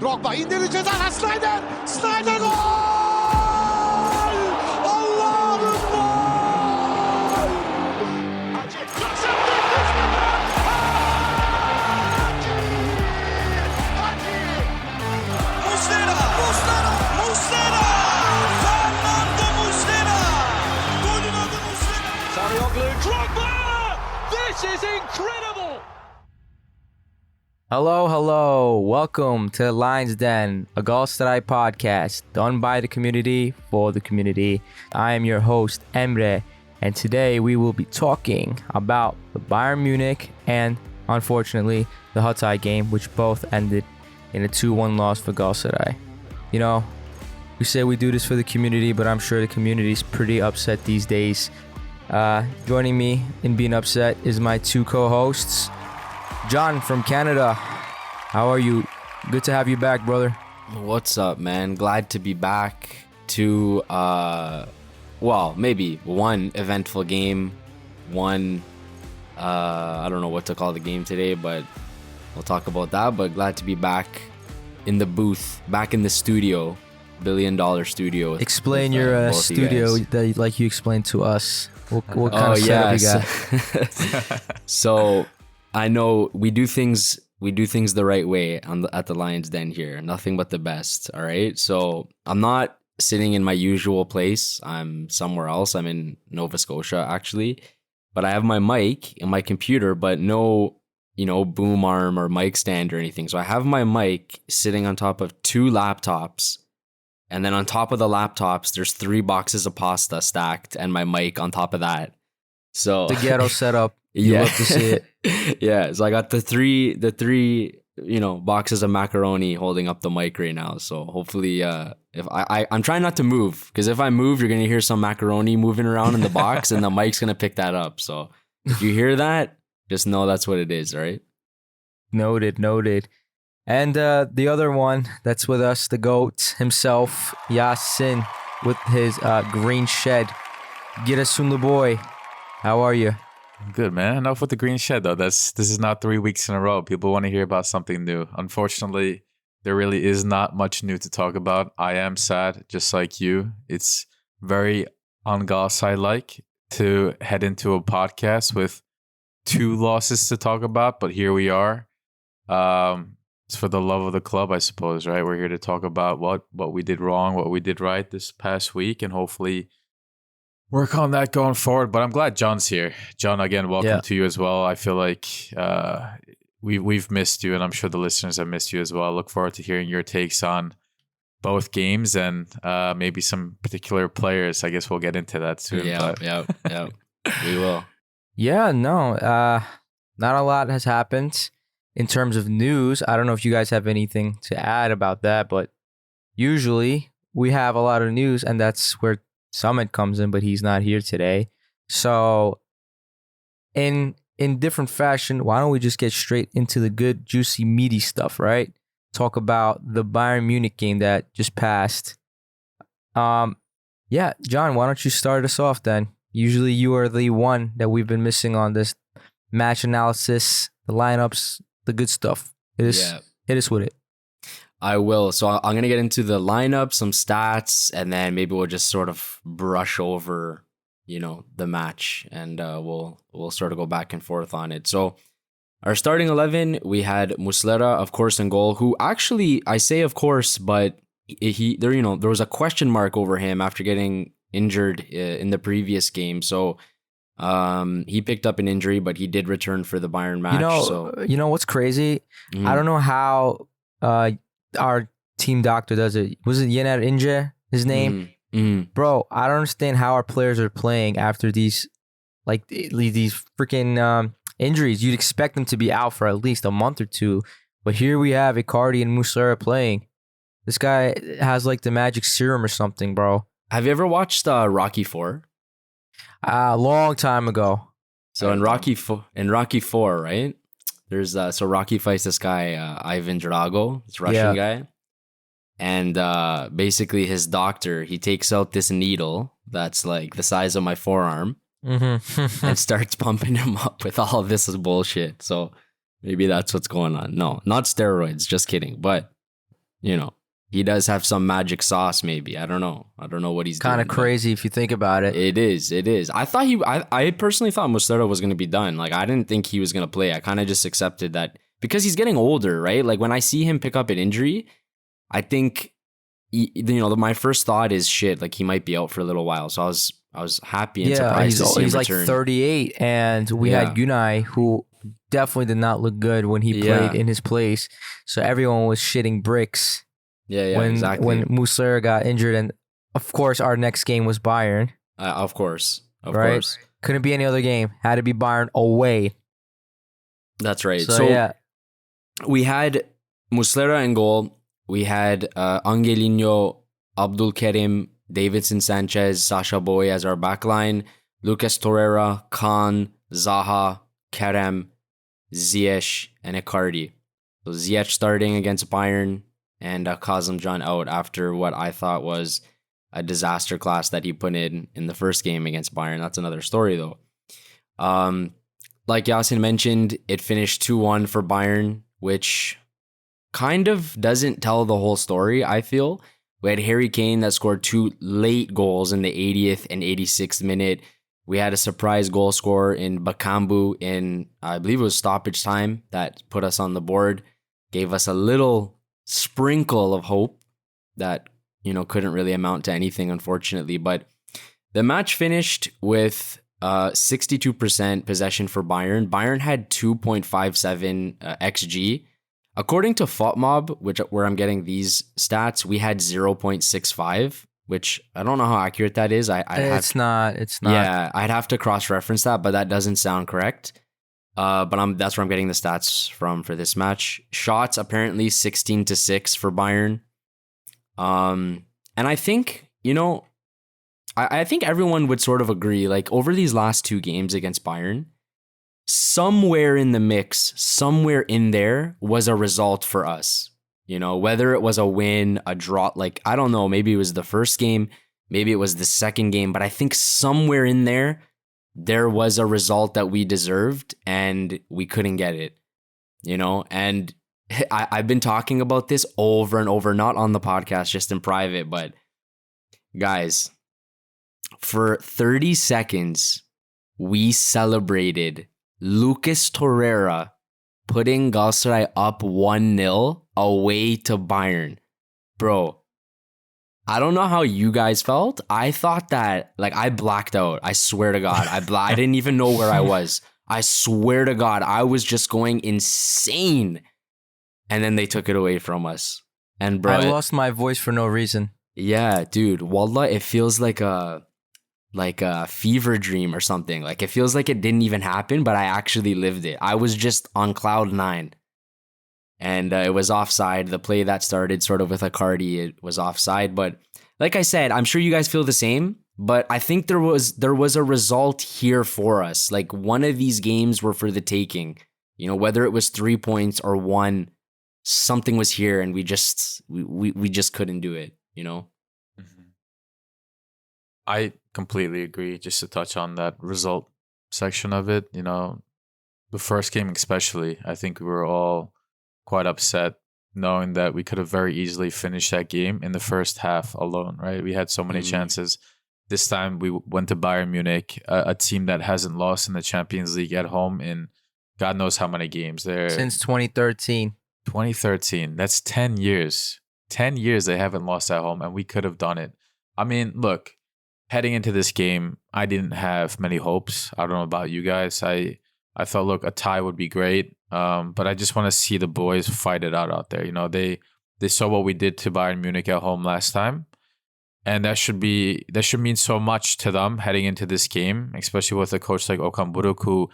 Drogba indirdi ceza Snyder. Snyder gol! Allah'ım gol! Muslera! Fernando Muslera! Golün adı Muslera! Sarıyoglu, Drogba! This is incredible! Hello. Welcome to Lions Den, a Galatasaray podcast done by the community for the community. I am your host, Emre, and today we will be talking about the Bayern Munich and, unfortunately, the Hatay game, which both ended in a 2-1 loss for Galatasaray. You know, we say we do this for the community, but I'm sure the community is pretty upset these days. Joining me in being upset is my two co-hosts, John from Canada. How are you? Good to have you back, brother. What's up, man? Glad to be back to, maybe one eventful game. I don't know what to call the game today, but we'll talk about that. But glad to be back in the booth, back in the studio, $1 billion studio. Explain your studio that like you explained to us. What kind of setup you got? So I know we do things the right way at the Lions Den here. Nothing but the best. All right. So I'm not sitting in my usual place. I'm somewhere else. I'm in Nova Scotia actually, but I have my mic and my computer, but no, boom arm or mic stand or anything. So I have my mic sitting on top of two laptops, and then on top of the laptops, there's 3 boxes of pasta stacked, and my mic on top of that. So the ghetto setup. You love to see it. Yeah, so I got the three boxes of macaroni holding up the mic right now. So hopefully, if I'm trying not to move, because if I move, you're gonna hear some macaroni moving around in the box, and the mic's gonna pick that up. So if you hear that, just know that's what it is. All right. Noted. And the other one that's with us, the GOAT himself, Yasin, with his green shed. GreenShedYasin the boy. How are you? Good, man. Enough with the green shed, though. This is not 3 weeks in a row. People want to hear about something new. Unfortunately, there really is not much new to talk about. I am sad, just like you. It's very un-Galatasaray-like to head into a podcast with 2 losses to talk about, but here we are. It's for the love of the club, I suppose, right? We're here to talk about what we did wrong, what we did right this past week, and hopefully work on that going forward. But I'm glad John's here. John, again, welcome to you as well. I feel like we've missed you, and I'm sure the listeners have missed you as well. I look forward to hearing your takes on both games and maybe some particular players. I guess we'll get into that soon. Yeah. We will. Yeah, no, not a lot has happened in terms of news. I don't know if you guys have anything to add about that, but usually we have a lot of news, and that's where Summit comes in, but he's not here today. So in different fashion, why don't we just get straight into the good, juicy, meaty stuff, right? Talk about the Bayern Munich game that just passed. John, why don't you start us off then? Usually you are the one that we've been missing on this match analysis, the lineups, the good stuff. Hit us with it. I will. So I'm going to get into the lineup, some stats, and then maybe we'll just sort of brush over, the match, and we'll sort of go back and forth on it. So our starting 11, we had Muslera, of course, in goal, who actually, I say of course, but there was a question mark over him after getting injured in the previous game. So he picked up an injury, but he did return for the Bayern match. You know what's crazy? Mm-hmm. I don't know how our team doctor does it. Was it Yener Ince, his name? Mm-hmm. Bro, I don't understand how our players are playing after these freaking injuries. You'd expect them to be out for at least a month or two. But here we have Icardi and Muslera playing. This guy has like the magic serum or something, bro. Have you ever watched Rocky IV? A long time ago. So in Rocky IV, right? There's so Rocky fights this guy Ivan Drago, this Russian guy, and basically his doctor, he takes out this needle that's like the size of my forearm, and starts pumping him up with all of this bullshit. So maybe that's what's going on. No, not steroids. Just kidding. But he does have some magic sauce. Maybe I don't know what he's Kind of doing, crazy if you think about it. It is. I personally thought Muslera was going to be done. Like, I didn't think he was going to play. I kind of just accepted that because he's getting older, right? Like, when I see him pick up an injury, I think, my first thought is shit. Like, he might be out for a little while. So I was happy and surprised to see him he's like return. 38, and we had Gunai, who definitely did not look good when he played in his place. So everyone was shitting bricks. Exactly. When Muslera got injured, and of course our next game was Bayern. Of course. Couldn't be any other game. Had to be Bayern away. That's right. So we had Muslera in goal. We had Angelino, Abdulkarim, Davidson Sanchez, Sasha Boy as our backline. Lucas Torreira, Khan, Zaha, Kerem, Ziyech, and Icardi. So Ziyech starting against Bayern, and Kazımcan out after what I thought was a disaster class that he put in the first game against Bayern. That's another story, though. Like Yasin mentioned, it finished 2-1 for Bayern, which kind of doesn't tell the whole story, I feel. We had Harry Kane that scored 2 late goals in the 80th and 86th minute. We had a surprise goal scorer in Bakambu in, I believe it was stoppage time, that put us on the board, gave us a little sprinkle of hope that, couldn't really amount to anything, unfortunately. But the match finished with 62% possession for Bayern. Bayern had 2.57 XG. According to FotMob, where I'm getting these stats, we had 0.65, which I don't know how accurate that is. It's not. Yeah, I'd have to cross-reference that, but that doesn't sound correct. But that's where I'm getting the stats from for this match. Shots apparently 16-6 for Bayern. And I think, I think everyone would sort of agree, like, over these last 2 games against Bayern, somewhere in the mix, somewhere in there was a result for us. Whether it was a win, a draw, like, I don't know, maybe it was the first game, maybe it was the second game, but I think somewhere in there was a result that we deserved and we couldn't get it, and I've been talking about this over and over, not on the podcast, just in private, but guys, for 30 seconds, we celebrated Lucas Torreira putting Galatasaray up 1-0 away to Bayern. Bro, I don't know how you guys felt. I thought that, like, I blacked out. I swear to God. I didn't even know where I was. I swear to God, I was just going insane. And then they took it away from us. And bro, I lost my voice for no reason. Yeah, dude. Wallah, it feels like a fever dream or something. Like, it feels like it didn't even happen, but I actually lived it. I was just on cloud 9. And it was offside. The play that started sort of with Icardi, it was offside. But like I said, I'm sure you guys feel the same. But I think there was a result here for us. Like, one of these games were for the taking. Whether it was 3 points or 1, something was here, and we just couldn't do it. Mm-hmm. I completely agree. Just to touch on that result section of it, the first game especially, I think we were all quite upset knowing that we could have very easily finished that game in the first half alone, right? We had so many chances. This time we went to Bayern Munich, a team that hasn't lost in the Champions League at home in God knows how many games. Since 2013. 2013. That's 10 years. 10 years they haven't lost at home, and we could have done it. I mean, look, heading into this game, I didn't have many hopes. I don't know about you guys. I thought, look, a tie would be great. But I just want to see the boys fight it out there. They saw what we did to Bayern Munich at home last time. And that should mean so much to them heading into this game, especially with a coach like Okan Buruk, who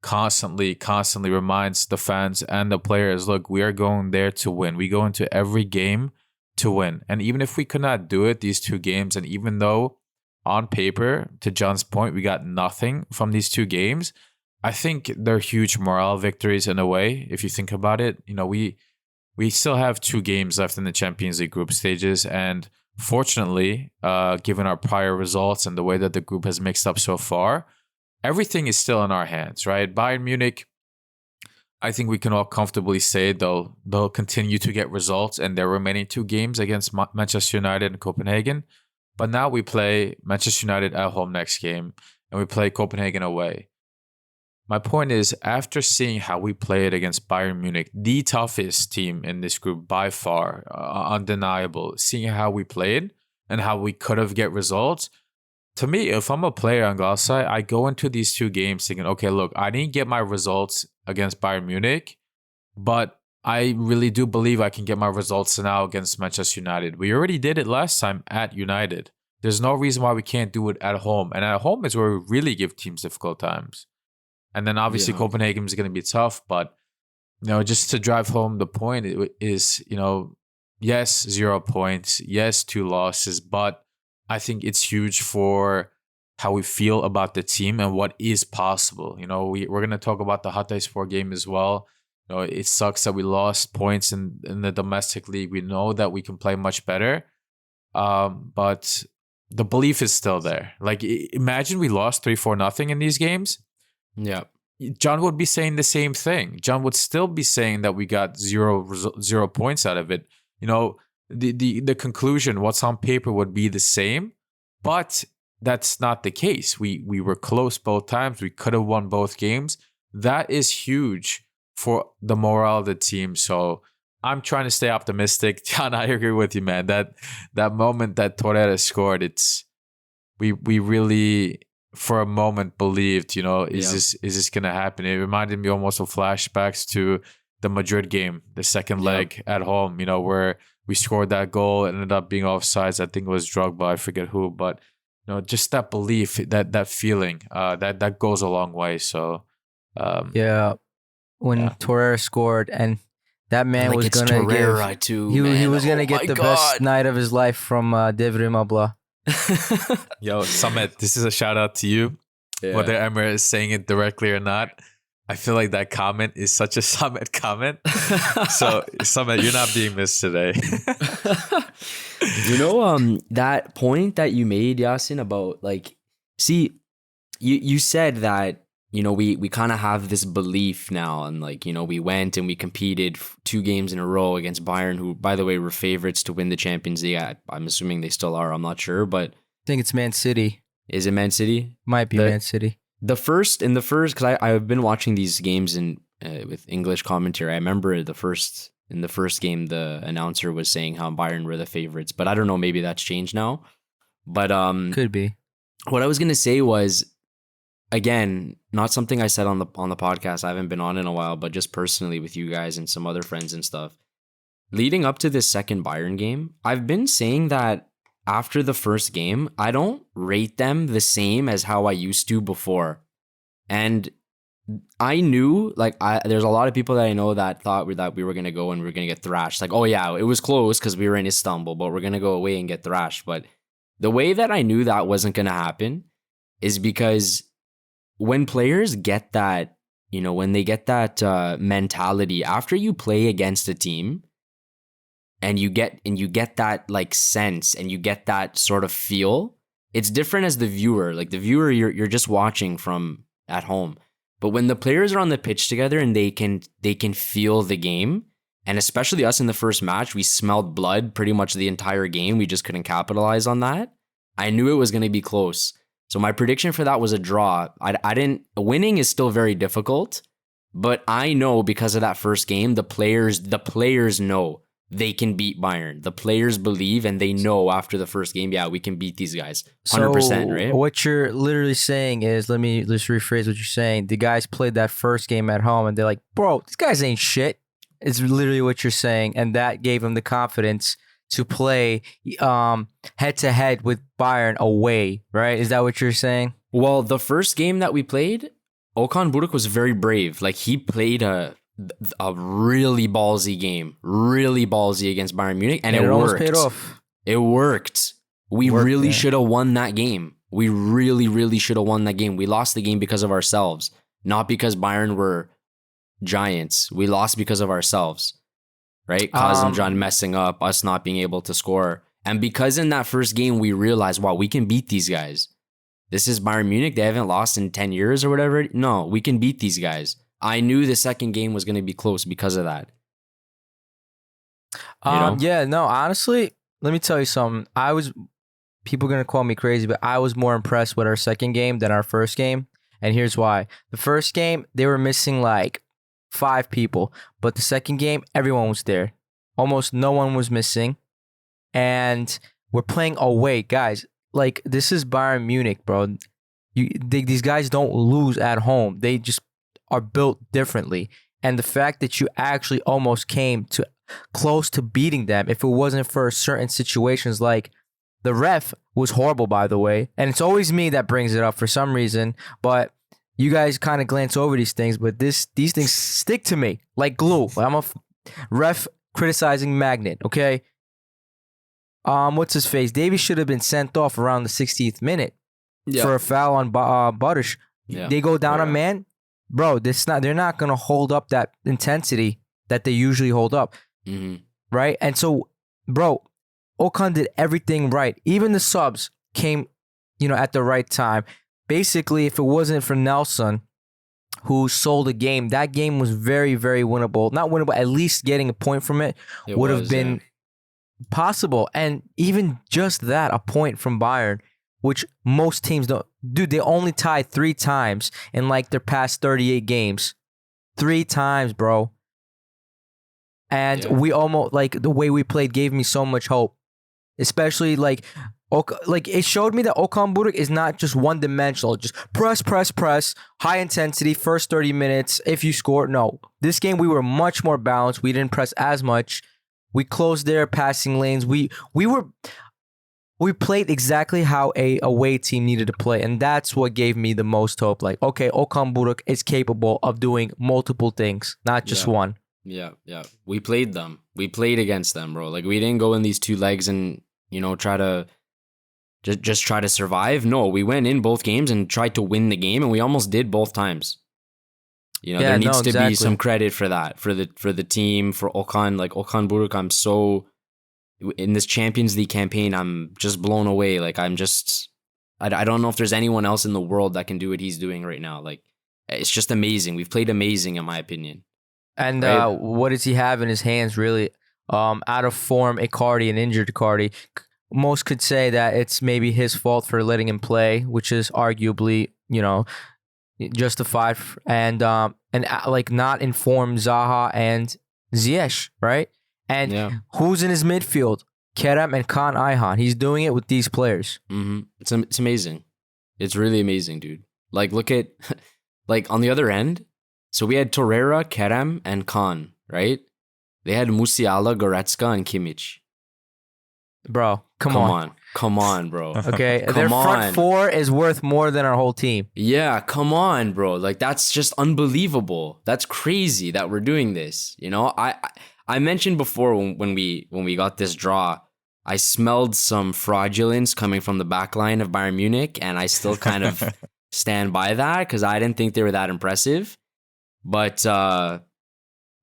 constantly reminds the fans and the players, look, we are going there to win. We go into every game to win. And even if we could not do it these 2 games, and even though on paper, to John's point, we got nothing from these 2 games, I think they're huge morale victories in a way. If you think about it, we still have 2 games left in the Champions League group stages. And fortunately, given our prior results and the way that the group has mixed up so far, everything is still in our hands, right? Bayern Munich, I think we can all comfortably say they'll continue to get results in their remaining 2 games against Manchester United and Copenhagen. But now we play Manchester United at home next game, and we play Copenhagen away. My point is, after seeing how we played against Bayern Munich, the toughest team in this group by far, undeniable, seeing how we played and how we could have get results, to me, if I'm a player on Galatasaray, I go into these 2 games thinking, okay, look, I didn't get my results against Bayern Munich, but I really do believe I can get my results now against Manchester United. We already did it last time at United. There's no reason why we can't do it at home. And at home is where we really give teams difficult times. And then obviously Copenhagen is going to be tough, but just to drive home the point is, yes, 0 points, yes, 2 losses, but I think it's huge for how we feel about the team and what is possible. We're going to talk about the Hatayspor game as well. It sucks that we lost points in the domestic league. We know that we can play much better, but the belief is still there. Like, imagine we lost 3-4-0 in these games. Yeah. John would be saying the same thing. John would still be saying that we got 0 points out of it. The conclusion, what's on paper, would be the same, but that's not the case. We were close both times. We could have won both games. That is huge for the morale of the team. So I'm trying to stay optimistic. John, I agree with you, man. That moment that Torreira scored, we really, for a moment, believed, is this gonna happen? It reminded me almost of flashbacks to the Madrid game, the second leg at home, where we scored that goal, it ended up being offsides. I think it was Drogba, I forget who, but just that belief, that feeling, that goes a long way. So when Torreira scored, and that man was gonna he was gonna get the best night of his life from Devrim Abla. Yo, Samet, this is a shout out to you. Whether Emre is saying it directly or not, I feel like that comment is such a Samet comment. So, Samet, you're not being missed today. That point that you made, Yasin, about you said that, we kind of have this belief now, and we went and we competed 2 games in a row against Bayern, who, by the way, were favorites to win the Champions League. I'm assuming they still are. I'm not sure, but I think it's Man City. Is it Man City? Might be Man City. Because I've been watching these games with English commentary. I remember in the first game, the announcer was saying how Bayern were the favorites, but I don't know, maybe that's changed now. But could be. What I was gonna say was, again, not something I said on the podcast. I haven't been on in a while, but just personally with you guys and some other friends and stuff. Leading up to this second Bayern game, I've been saying that after the first game, I don't rate them the same as how I used to before. And I knew, there's a lot of people that I know that thought that we were going to go and we were going to get thrashed. Like, oh yeah, it was close because we were in Istanbul, but we're going to go away and get thrashed. But the way that I knew that wasn't going to happen is because when players get that, when they get that mentality after you play against a team, and you get that sense, and you get that sort of feel, it's different as the viewer. Like the viewer, you're just watching from at home. But when the players are on the pitch together and they can feel the game, and especially us in the first match, we smelled blood pretty much the entire game. We just couldn't capitalize on that. I knew it was going to be close. So my prediction for that was a draw. Winning is still very difficult, but I know because of that first game, the players know they can beat Bayern. The players believe and they know after the first game, we can beat these guys. 100%, right? What you're literally saying is, let me just rephrase what you're saying. The guys played that first game at home and they're like, bro, these guys ain't shit. It's literally what you're saying. And that gave them the confidence to play head to head with Bayern away, right? Is that what you're saying? Well, the first game that we played, Okan Buruk was very brave. Like, he played a really ballsy game, really ballsy against Bayern Munich, and it worked. Almost paid off. It worked. We really should have won that game. We really, really should have won that game. We lost the game because of ourselves, not because Bayern were giants. We lost because of ourselves, right? Kazımcan messing up, us not being able to score. And because in that first game, we realized, wow, we can beat these guys. This is Bayern Munich. They haven't lost in 10 years or whatever. No, we can beat these guys. I knew the second game was going to be close because of that. You know? Yeah, no, honestly, let me tell you something. People are going to call me crazy, but I was more impressed with our second game than our first game. And here's why. The first game, they were missing like 5 people, but the second game, everyone was there. Almost no one was missing. And we're playing away, guys. Like, this is Bayern Munich, bro. These guys don't lose at home. They just are built differently. And the fact that you actually almost came to close to beating them, if it wasn't for certain situations, like the ref was horrible, by the way. And it's always me that brings it up for some reason. But you guys kind of glance over these things, but these things stick to me like glue. I'm a ref criticizing magnet, okay? What's his face? Davies should have been sent off around the 60th minute for a foul on Buttish. Yeah. They go down a man, bro. They're not gonna hold up that intensity that they usually hold up, right? And so, bro, Okan did everything right. Even the subs came, at the right time. Basically, if it wasn't for Nelson, who sold the game, that game was very, very winnable. Not winnable, at least getting a point from it would have been possible. And even just that, a point from Bayern, which most teams don't. Dude, they only tied 3 times in like their past 38 games. 3 times, bro. And we almost, like, the way we played gave me so much hope. Especially like it showed me that Okan Buruk is not just one-dimensional. Just press, high intensity, first 30 minutes, if you score. No. This game, we were much more balanced. We didn't press as much. We closed their passing lanes. We played exactly how a away team needed to play. And that's what gave me the most hope. Like, okay, Okan Buruk is capable of doing multiple things, not just one. Yeah. We played them. We played against them, bro. Like, we didn't go in these 2 legs and, try to just try to survive. No, we went in both games and tried to win the game, and we almost did both times. There needs to be some credit for that, for the team, for Okan. Like, Okan Buruk, I'm so, in this Champions League campaign, I'm just blown away. Like, I don't know if there's anyone else in the world that can do what he's doing right now. Like, it's just amazing. We've played amazing, in my opinion. And what does he have in his hands, really? Out of form Icardi, an injured Icardi. Most could say that it's maybe his fault for letting him play, which is arguably, justified. And like, not informed Zaha and Ziyech, right? And who's in his midfield? Kerem and Kaan Ayhan. He's doing it with these players. It's amazing. It's really amazing, dude. Like, look at, like, on the other end. So we had Torreira, Kerem, and Kaan, right? They had Musiala, Goretzka, and Kimmich. Bro, come on, bro. Okay, their front 4 is worth more than our whole team. Yeah, come on, bro. Like, that's just unbelievable. That's crazy that we're doing this. I mentioned before when we got this draw, I smelled some fraudulence coming from the back line of Bayern Munich, and I still kind of stand by that because I didn't think they were that impressive. But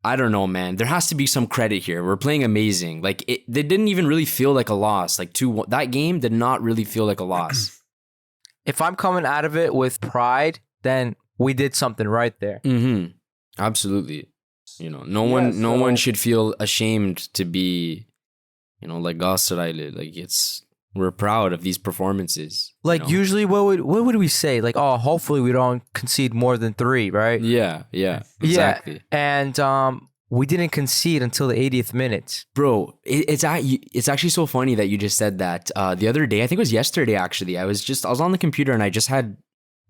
I don't know, man. There has to be some credit here. We're playing amazing. Like, they didn't even really feel like a loss. Like, that game did not really feel like a loss. If I'm coming out of it with pride, then we did something right there. Absolutely. No one should feel ashamed to be, like Galatasaray. Like, we're proud of these performances. Like, usually what would we say? Like, oh, hopefully we don't concede more than 3, right? Yeah, exactly. Yeah, and we didn't concede until the 80th minute. Bro, it's actually so funny that you just said that. The other day, I think it was yesterday actually, I was on the computer and I just had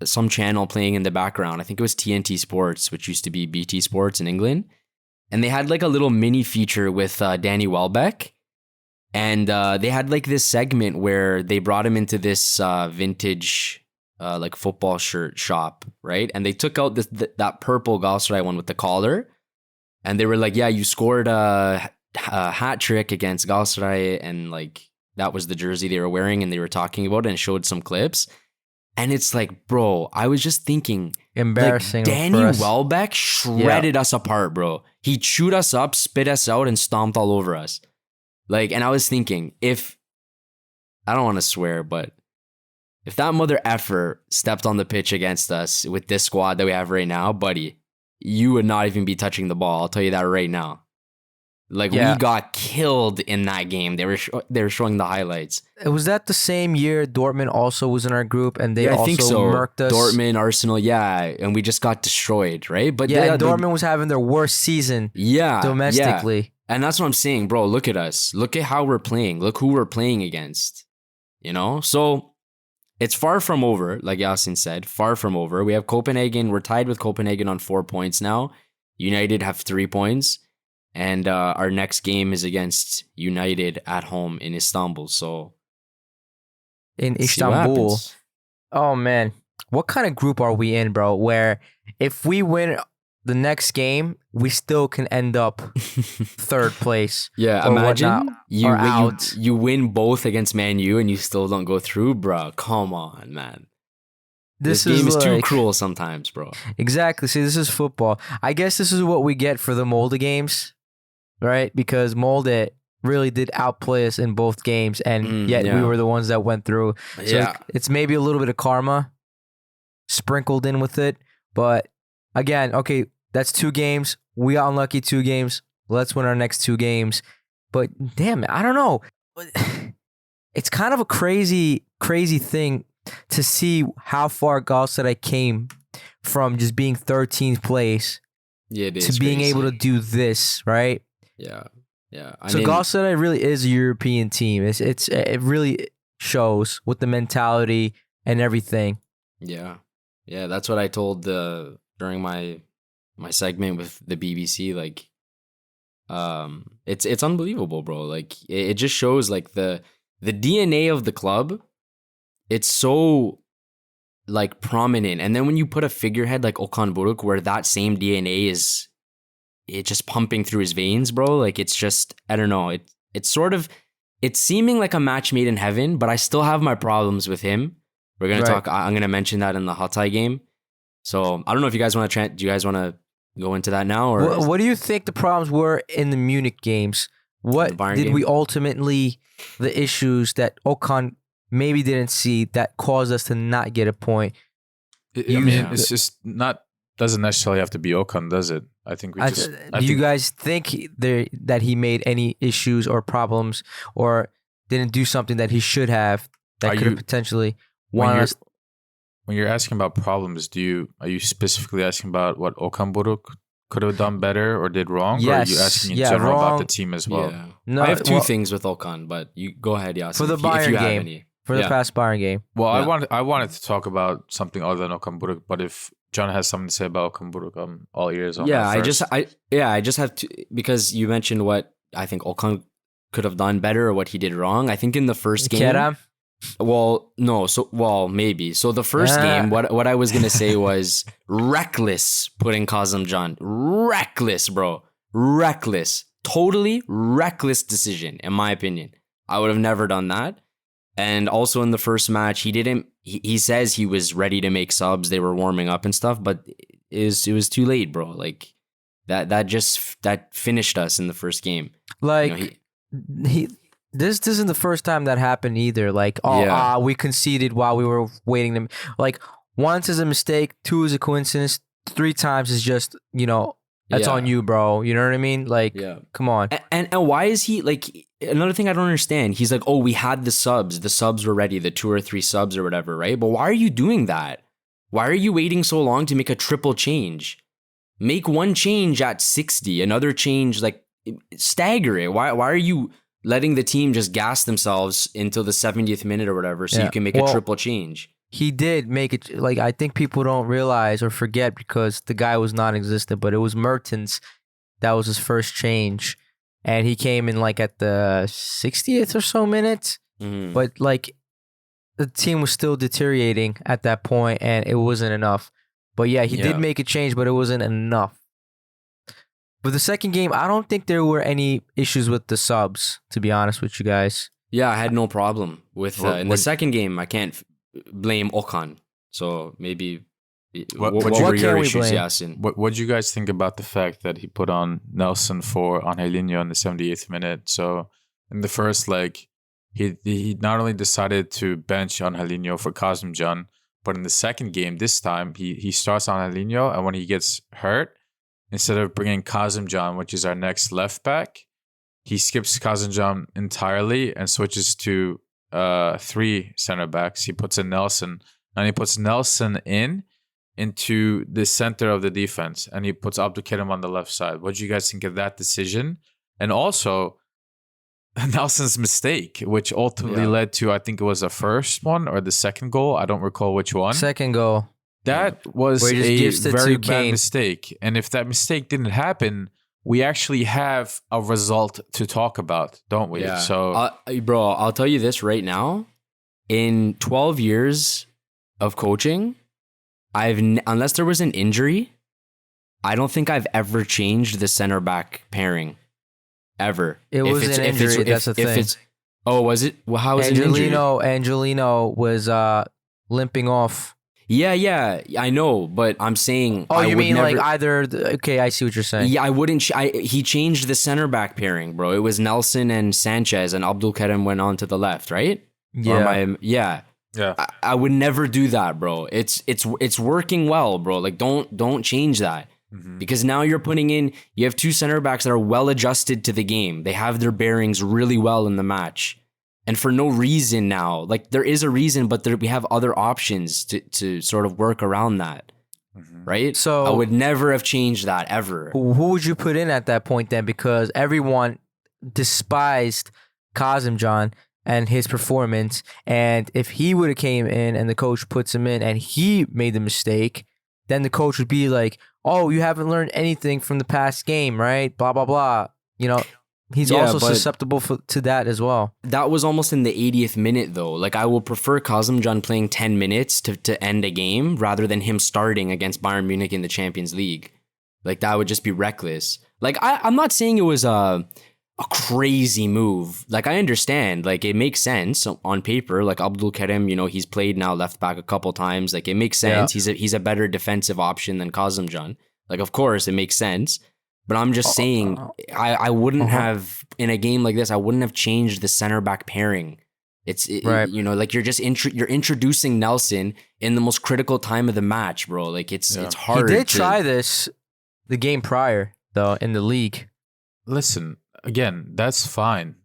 some channel playing in the background. I think it was TNT Sports, which used to be BT Sports in England. And they had like a little mini feature with Danny Welbeck. And they had like this segment where they brought him into this vintage like football shirt shop, right? And they took out that purple Galatasaray one with the collar. And they were like, yeah, you scored a hat trick against Galatasaray. And like, that was the jersey they were wearing and they were talking about it and showed some clips. And it's like, bro, I was just thinking, embarrassing. Like, Danny Welbeck shredded us apart, bro. He chewed us up, spit us out, and stomped all over us. Like, and I was thinking, I don't want to swear, but if that mother effer stepped on the pitch against us with this squad that we have right now, buddy, you would not even be touching the ball. I'll tell you that right now. Like we got killed in that game. They were showing the highlights. Was that the same year Dortmund also was in our group and they I also think so. murked us? Dortmund, Arsenal, and we just got destroyed, right? But and Dortmund was having their worst season domestically. Yeah. And that's what I'm saying, bro. Look at us. Look at how we're playing. Look who we're playing against. You know? So it's far from over, like Yasin said. Far from over. We have Copenhagen. We're tied with Copenhagen on 4 points now. United have 3 points. And our next game is against United at home in Istanbul. So in Istanbul. Oh man. What kind of group are we in, bro? Where if we win the next game, we still can end up third place. Yeah, imagine you win both against Man U and you still don't go through, bro. Come on, man. This game is too cruel sometimes, bro. Exactly. See, this is football. I guess this is what we get for the Molde games, right? Because Molde really did outplay us in both games, and yet we were the ones that went through. So it's maybe a little bit of karma sprinkled in with it. But again, okay, that's 2 games. We got unlucky 2 games. Let's win our next 2 games. But damn it, I don't know. It's kind of a crazy thing to see how far Galatasaray came from just being 13th place to being able to do this, right? Yeah. So Galatasaray really is a European team. It really shows with the mentality and everything. Yeah. That's what I told during my segment with the BBC. Like, it's unbelievable, bro. Like, it just shows like the DNA of the club. It's so like prominent, and then when you put a figurehead like Okan Buruk, where that same DNA is, it's just pumping through his veins, bro. Like it's just, I don't know. It's seeming like a match made in heaven, but I still have my problems with him. We're gonna talk. I'm gonna mention that in the Hatay game. So I don't know if you guys want to. Do you guys want to go into that now, or what do you think the problems were in the Munich games? What did we ultimately the issues that Okan maybe didn't see that caused us to not get a point? It's just not, doesn't necessarily have to be Okan, does it? I think do you guys think that he made any issues or problems or didn't do something that he should have that could have potentially won us? When you're asking about problems, are you specifically asking about what Okan Buruk could have done better or did wrong? Yes. Or are you asking in general about the team as well? Yeah. No, I have 2 things with Okan, but you go ahead, Yasin. For the Bayern game. For the past Bayern game. Well, I wanted to talk about something other than Okan Buruk, but if John has something to say about Okan Buruk, I'm all ears on that first. I just have to, because you mentioned what I think Okan could have done better or what he did wrong. I think in the first game. Kerem? Maybe. So the first game, what I was gonna say was reckless putting Kazımcan. Reckless, bro. Reckless. Totally reckless decision, in my opinion. I would have never done that. And also in the first match, he says he was ready to make subs. They were warming up and stuff, but it was too late, bro. Like that finished us in the first game. Like this isn't the first time that happened either. Like, we conceded while we were waiting to, like, once is a mistake, 2 is a coincidence, 3 times is just, that's on you, bro. You know what I mean? Like, come on. And why is he, like, another thing I don't understand, he's like, we had the subs were ready, the 2 or 3 subs or whatever, right? But why are you doing that? Why are you waiting so long to make a triple change? Make one change at 60, another change, like, stagger it. Why are you letting the team just gas themselves until the 70th minute or whatever so you can make a triple change? He did make it, like, I think people don't realize or forget because the guy was non-existent, but it was Mertens. That was his first change. And he came in, like, at the 60th or so minute. Mm-hmm. But, like, the team was still deteriorating at that point, and it wasn't enough. But, yeah, he did make a change, but it wasn't enough. But the second game, I don't think there were any issues with the subs, to be honest with you guys. Yeah, I had no problem with in the second game. I can't blame Okan. So maybe what were your issues, Yasin? What do you guys think about the fact that he put on Nelson for Angelinho in the 78th minute? So in the first leg, he not only decided to bench Angelinho for Kazımcan, but in the second game, this time he starts Angelinho, and when he gets hurt, instead of bringing Kazımcan, which is our next left back, he skips Kazımcan entirely and switches to 3 center backs. He puts in Nelson, and he puts Nelson into the center of the defense, and he puts Abdülkerim on the left side. What do you guys think of that decision? And also Nelson's mistake, which ultimately led to, I think it was the first one or the second goal. I don't recall which one. Second goal. That was Where he just a gives it very to bad Kane. mistake. And if that mistake didn't happen, we actually have a result to talk about, don't we? Yeah. So, Bro, I'll tell you this right now. In 12 years of coaching, unless there was an injury, I don't think I've ever changed the center back pairing. Ever. It was an injury. That's the thing. Oh, was it? Well, how was it an injury? Angelino was limping off. Yeah, I know, but I'm saying. Oh, I you would mean never, like either? Okay, I see what you're saying. Yeah, I wouldn't. He changed the center back pairing, bro. It was Nelson and Sanchez, and Abdülkerim went on to the left, right? Yeah. yeah. I would never do that, bro. It's working well, bro. Like don't change that. Because now you have 2 center backs that are well adjusted to the game. They have their bearings really well in the match. And for no reason now, like there is a reason, but we have other options to sort of work around that. Right? So I would never have changed that ever. Who would you put in at that point then? Because everyone despised Kazımcan and his performance. And if he would have came in and the coach puts him in and he made the mistake, then the coach would be like, oh, you haven't learned anything from the past game, right? Blah, blah, blah. You know, he's also susceptible to that as well. That was almost in the 80th minute, though. Like, I will prefer Kazımcan playing 10 minutes to end a game rather than him starting against Bayern Munich in the Champions League. Like, that would just be reckless. Like, I'm not saying it was a crazy move. Like, I understand. Like, it makes sense on paper. Like, Abdülkerim, you know, he's played now left back a couple times. Like, it makes sense. Yeah. He's a better defensive option than Kazımcan. Like, of course, it makes sense. But I'm just saying, I wouldn't have, in a game like this, I wouldn't have changed the center back pairing. Right. You know, like you're introducing Nelson in the most critical time of the match, bro. Like it's hard. He did try this the game prior, though, in the league. Listen, again, that's fine.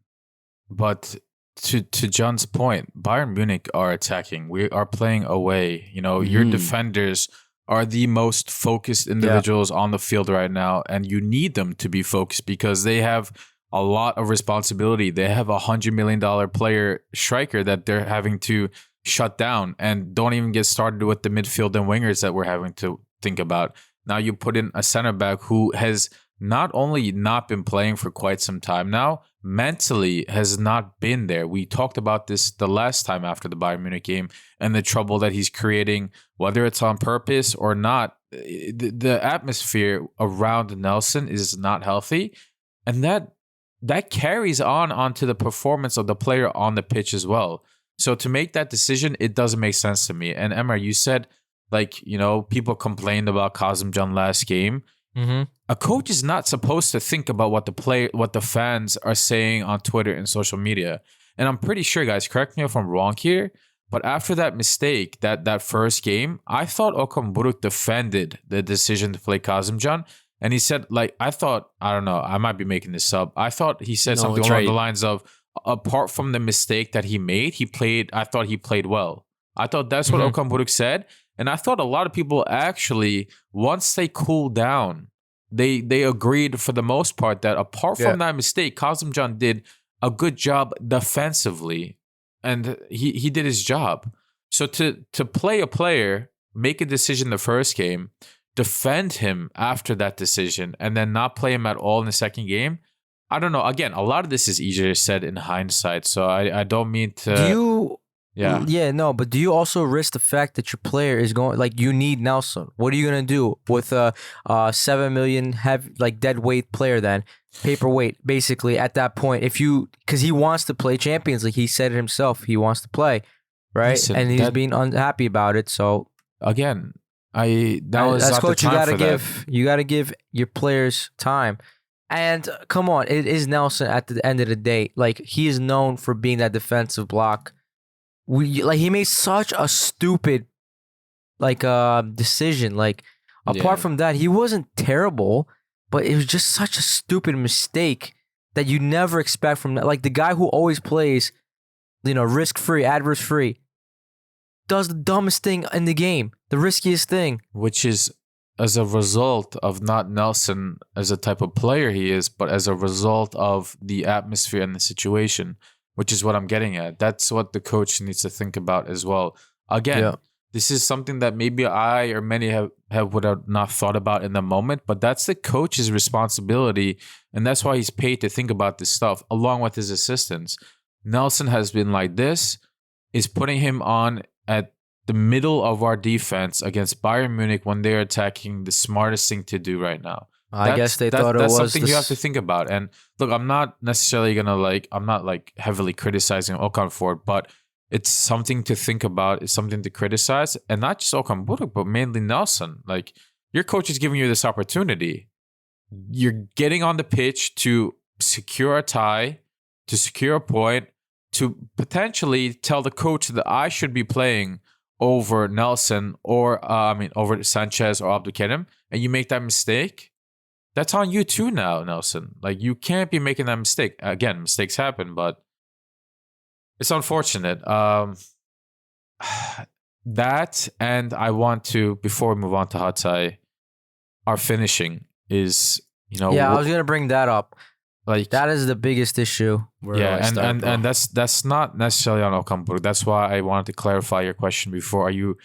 But to John's point, Bayern Munich are attacking. We are playing away. You know, your defenders are the most focused individuals on the field right now, and you need them to be focused because they have a lot of responsibility. They have $100 million player striker that they're having to shut down, and don't even get started with the midfield and wingers that we're having to think about. Now you put in a center back who has not only not been playing for quite some time now, mentally has not been there. We talked about this the last time after the Bayern Munich game and the trouble that he's creating, whether it's on purpose or not. The atmosphere around Nelson is not healthy, and that carries onto the performance of the player on the pitch as well. So to make that decision, it doesn't make sense to me. And Emre, you said, like, you know, people complained about Kazımcan last game. A coach is not supposed to think about what the fans are saying on Twitter and social media. And I'm pretty sure, guys, correct me if I'm wrong here, but after that mistake, that first game, I thought Okan Buruk defended the decision to play Kazımcan. And he said, like, I don't know, I might be making this up. I thought he said something along the lines of, apart from the mistake that he made, I thought he played well. I thought that's what Okan Buruk said. And I thought a lot of people actually, once they cooled down, they agreed for the most part that apart from that mistake, Kazımcan did a good job defensively, and he did his job. So to play a player, make a decision the first game, defend him after that decision, and then not play him at all in the second game, I don't know. Again, a lot of this is easier said in hindsight, so I don't mean to... But do you also risk the fact that your player is going, like, you need Nelson? What are you going to do with a 7 million dead weight player then? Paperweight, basically, at that point. Because he wants to play Champions League. He said it himself. He wants to play, right? Listen, and he's being unhappy about it, so... Again, as coach, you got to give your players time. And come on, it is Nelson at the end of the day. Like, he is known for being that defensive block. He made such a stupid decision. Like, apart from that, he wasn't terrible. but it was just such a stupid mistake that you never expect from, like, the guy who always plays, risk-free, adverse-free, does the dumbest thing in the game, the riskiest thing. Which is as a result of not Nelson as a type of player he is, but as a result of the atmosphere and the situation, which is what I'm getting at. That's what the coach needs to think about as well. Again, this is something that maybe I or many would have not thought about in the moment, but that's the coach's responsibility, and that's why he's paid to think about this stuff, along with his assistants. Nelson has been like this, is putting him on at the middle of our defense against Bayern Munich when they're attacking, the smartest thing to do right now. I guess they thought it was something you have to think about. And look, I'm not necessarily gonna I'm not heavily criticizing Okan for it, but it's something to think about. It's something to criticize, and not just Okan Buruk, but mainly Nelson. Like, your coach is giving you this opportunity. You're getting on the pitch to secure a tie, to secure a point, to potentially tell the coach that I should be playing over Nelson or over Sanchez or Abdulkarim, and you make that mistake. That's on you too now, Nelson. Like, you can't be making that mistake. Again, mistakes happen, but it's unfortunate. That, and I want to, before we move on to Hatay, our finishing is, Yeah, I was gonna bring that up. Like, that is the biggest issue. And that's not necessarily on Okan Buruk. That's why I wanted to clarify your question before. Are you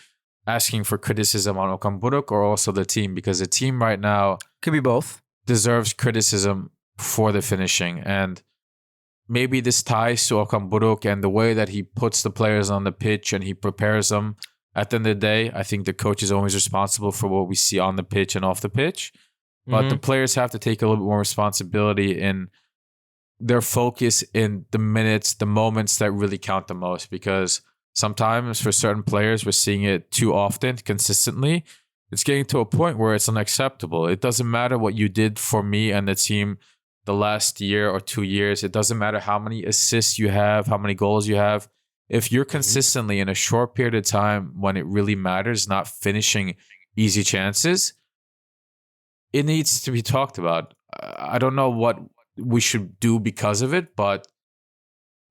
asking for criticism on Okan Buruk or also the team? Because the team right now Could be both. deserves criticism for the finishing, and maybe this ties to Okan Buruk and the way that he puts the players on the pitch and he prepares them. At the end of the day, I think the coach is always responsible for what we see on the pitch and off the pitch. But the players have to take a little bit more responsibility in their focus in the minutes, the moments that really count the most. Because sometimes for certain players, we're seeing it too often, consistently. It's getting to a point where it's unacceptable. It doesn't matter what you did for me and the team the last year or 2 years. It doesn't matter how many assists you have, how many goals you have. If you're consistently in a short period of time when it really matters, not finishing easy chances, it needs to be talked about. I don't know what we should do because of it, but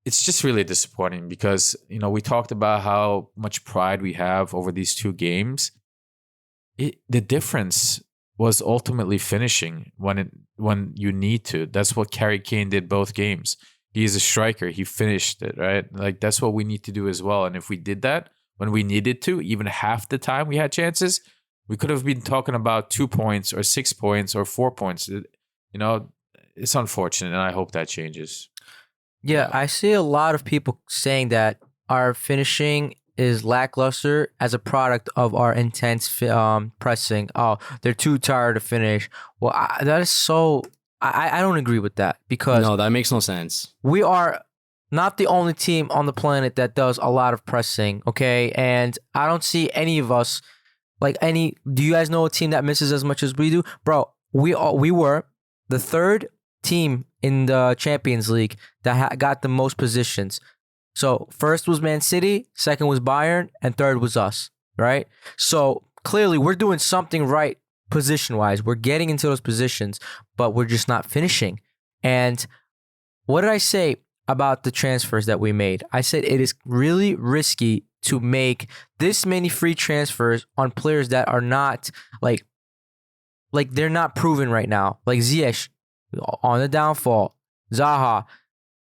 it's just really disappointing because, we talked about how much pride we have over these two games. The difference was ultimately finishing when you need to. That's what Harry Kane did both games. He's a striker. He finished it, right? Like, that's what we need to do as well. And if we did that when we needed to, even half the time we had chances, we could have been talking about 2 points or 6 points or 4 points. It's unfortunate, and I hope that changes. Yeah, I see a lot of people saying that our finishing is lackluster as a product of our intense pressing. Oh, they're too tired to finish. Well, that is so... I don't agree with that because... No, that makes no sense. We are not the only team on the planet that does a lot of pressing, okay? And I don't see any of us... do you guys know a team that misses as much as we do? Bro, we were the third team in the Champions League that got the most positions. So first was Man City, second was Bayern, and third was us, right? So clearly we're doing something right position-wise. We're getting into those positions, but we're just not finishing. And what did I say about the transfers that we made? I said it is really risky to make this many free transfers on players that are not like they're not proven right now. Like Ziyech on the downfall. Zaha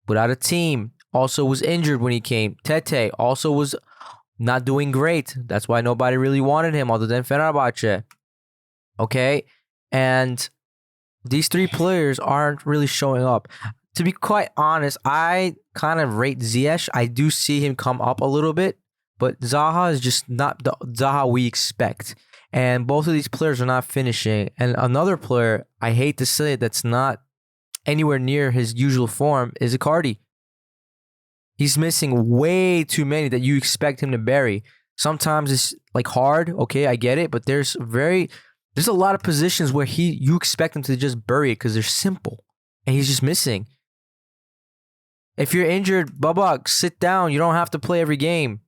without a team, also was injured when he came. Tete also was not doing great. That's why nobody really wanted him other than Fenerbahce. Okay? And these three players aren't really showing up. To be quite honest, I kind of rate Ziyech. I do see him come up a little bit, but Zaha is just not the Zaha we expect. And both of these players are not finishing. And another player, I hate to say it, that's not anywhere near his usual form is Icardi. He's missing way too many that you expect him to bury. Sometimes it's hard, okay, I get it, but there's a lot of positions where you expect him to just bury it because they're simple. And he's just missing. If you're injured, Babak, sit down. You don't have to play every game.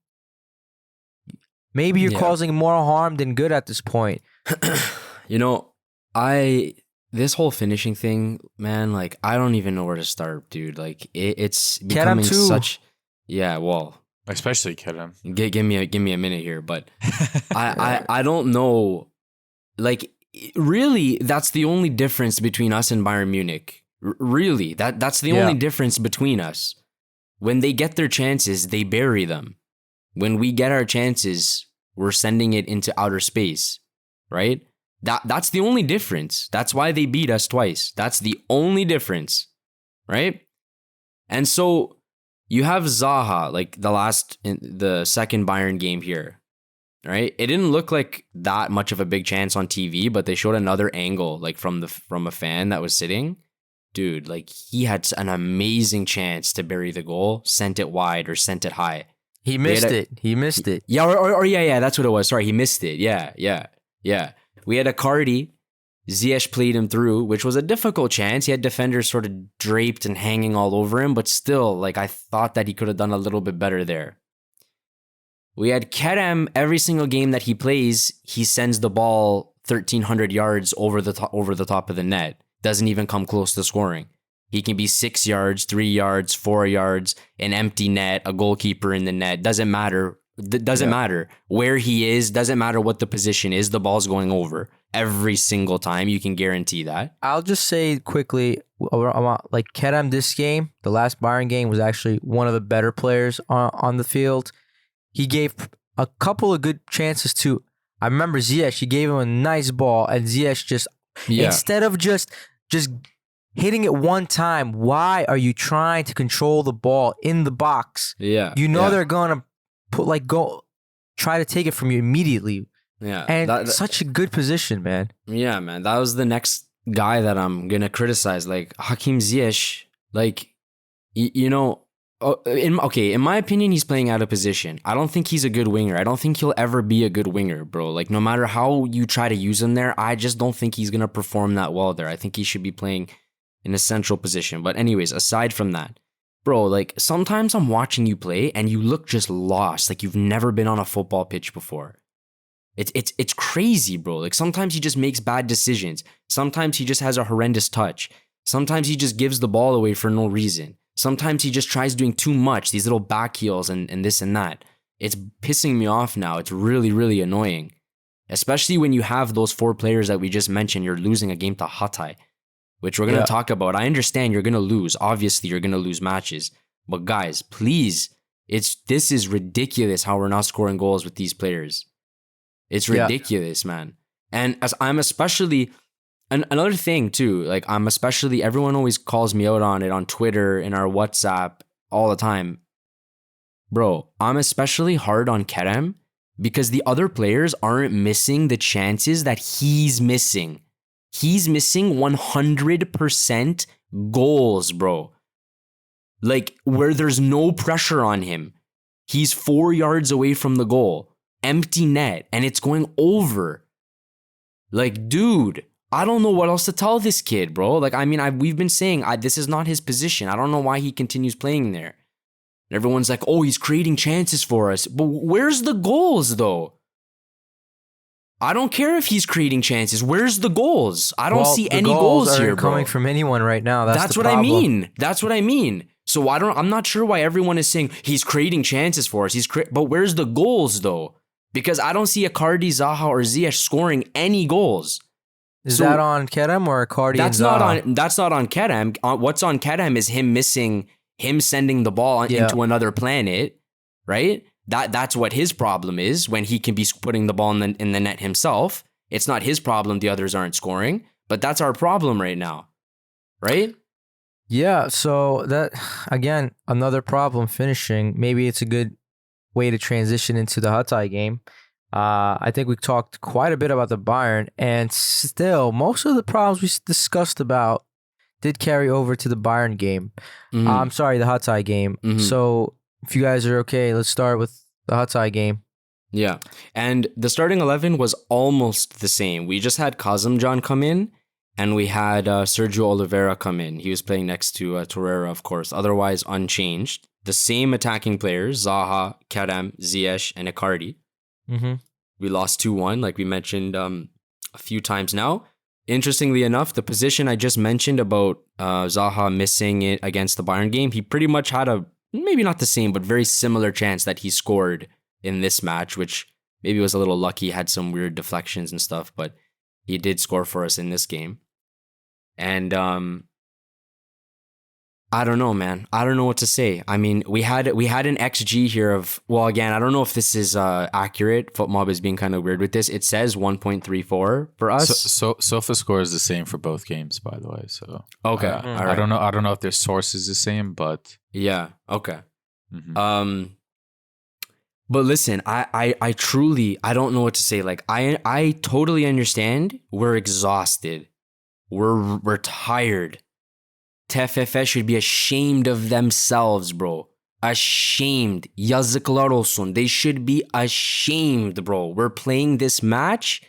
Maybe you're causing more harm than good at this point. this whole finishing thing, man, like I don't even know where to start, dude. Like it's becoming too. such. Yeah, well, Especially Kerem. give me a minute here, but I don't know. Like really, that's the only difference between us and Bayern Munich. Really, that's the only difference between us. When they get their chances, they bury them. When we get our chances, we're sending it into outer space, right? That's the only difference. That's why they beat us twice. That's the only difference, right? And so you have Zaha, like the second Bayern game here, right? It didn't look like that much of a big chance on TV, but they showed another angle, like from a fan that was sitting. Dude, like he had an amazing chance to bury the goal, sent it wide or sent it high. He missed it. He missed it. Yeah, or yeah, that's what it was. Sorry, he missed it. Yeah. We had a Cardi. Ziyech played him through, which was a difficult chance. He had defenders sort of draped and hanging all over him, but still, like I thought that he could have done a little bit better there. We had Kerem. Every single game that he plays, he sends the ball 1,300 yards over the top of the net. Doesn't even come close to scoring. He can be 6 yards, 3 yards, 4 yards, an empty net, a goalkeeper in the net. Doesn't matter. Doesn't matter where he is. Doesn't matter what the position is. The ball's going over every single time. You can guarantee that. I'll just say quickly, like Kerem this game, the last Bayern game, was actually one of the better players on the field. He gave a couple of good chances too. I remember Ziyech, he gave him a nice ball, and Ziyech just, instead of just hitting it one time, why are you trying to control the ball in the box? Yeah. You know they're going to try to take it from you immediately. Yeah. And such a good position, man. Yeah, man. That was the next guy that I'm going to criticize. Like, Hakim Ziyech, like, you know, in my opinion, he's playing out of position. I don't think he's a good winger. I don't think he'll ever be a good winger, bro. Like, no matter how you try to use him there, I just don't think he's going to perform that well there. I think he should be playing in a central position. But anyways, aside from that, bro, like sometimes I'm watching you play and you look just lost, like you've never been on a football pitch before. It's crazy, bro. Like sometimes he just makes bad decisions. Sometimes he just has a horrendous touch. Sometimes he just gives the ball away for no reason. Sometimes he just tries doing too much, these little back heels and this and that. It's pissing me off now. It's really, really annoying. Especially when you have those 4 players that we just mentioned, you're losing a game to Hatay, which we're going to talk about. I understand you're going to lose. Obviously, you're going to lose matches. But guys, please, this is ridiculous how we're not scoring goals with these players. It's ridiculous, man. And as I'm especially, another thing too, like everyone always calls me out on it on Twitter, in our WhatsApp, all the time. Bro, I'm especially hard on Kerem because the other players aren't missing the chances that he's missing. He's missing 100% goals, bro. Like, where there's no pressure on him. He's 4 yards away from the goal. Empty net, and it's going over. Like, dude, I don't know what else to tell this kid, bro. Like, I mean, we've been saying this is not his position. I don't know why he continues playing there. And everyone's like, oh, he's creating chances for us. But where's the goals, though? I don't care if he's creating chances. Where's the goals? I don't see any goals here, bro. Coming from anyone right now. That's the what problem. I mean. That's what I mean. So I'm not sure why everyone is saying he's creating chances for us. But where's the goals, though? Because I don't see Icardi, Zaha, or Ziyech scoring any goals. Is that on Kerem or Icardi and Zaha? That's not on Kerem. What's on Kerem is him sending the ball into another planet, right? That's what his problem is when he can be putting the ball in the net himself. It's not his problem the others aren't scoring, but that's our problem right now, right? Yeah, so that, again, another problem finishing. Maybe it's a good way to transition into the Hatay game. I think we talked quite a bit about the Bayern, and still, most of the problems we discussed about did carry over to the Bayern game. Mm-hmm. I'm sorry, the Hatay game. Mm-hmm. So if you guys are okay, let's start with the Hatay game. Yeah, and the starting 11 was almost the same. We just had Kazımcan come in, and we had Sergio Oliveira come in. He was playing next to Torreira, of course. Otherwise, unchanged. The same attacking players, Zaha, Kerem, Ziyech, and Icardi. Mm-hmm. We lost 2-1, like we mentioned a few times now. interestingly enough, the position I just mentioned about Zaha missing it against the Bayern game, he pretty much had a, maybe not the same, but very similar chance that he scored in this match, which maybe was a little lucky, had some weird deflections and stuff, but he did score for us in this game. And I don't know, man. I don't know what to say. I mean, we had an XG here of, well, again, I don't know if this is accurate. FootMob is being kind of weird with this. It says 1.34 for us. So SofaScore is the same for both games, by the way. So okay, all right. I don't know if their source is the same, but yeah, okay. But listen, I truly, I don't know what to say. Like, I totally understand. We're exhausted. We're tired. TFF should be ashamed of themselves, bro. Ashamed. Yazıklar olsun. They should be ashamed, bro. We're playing this match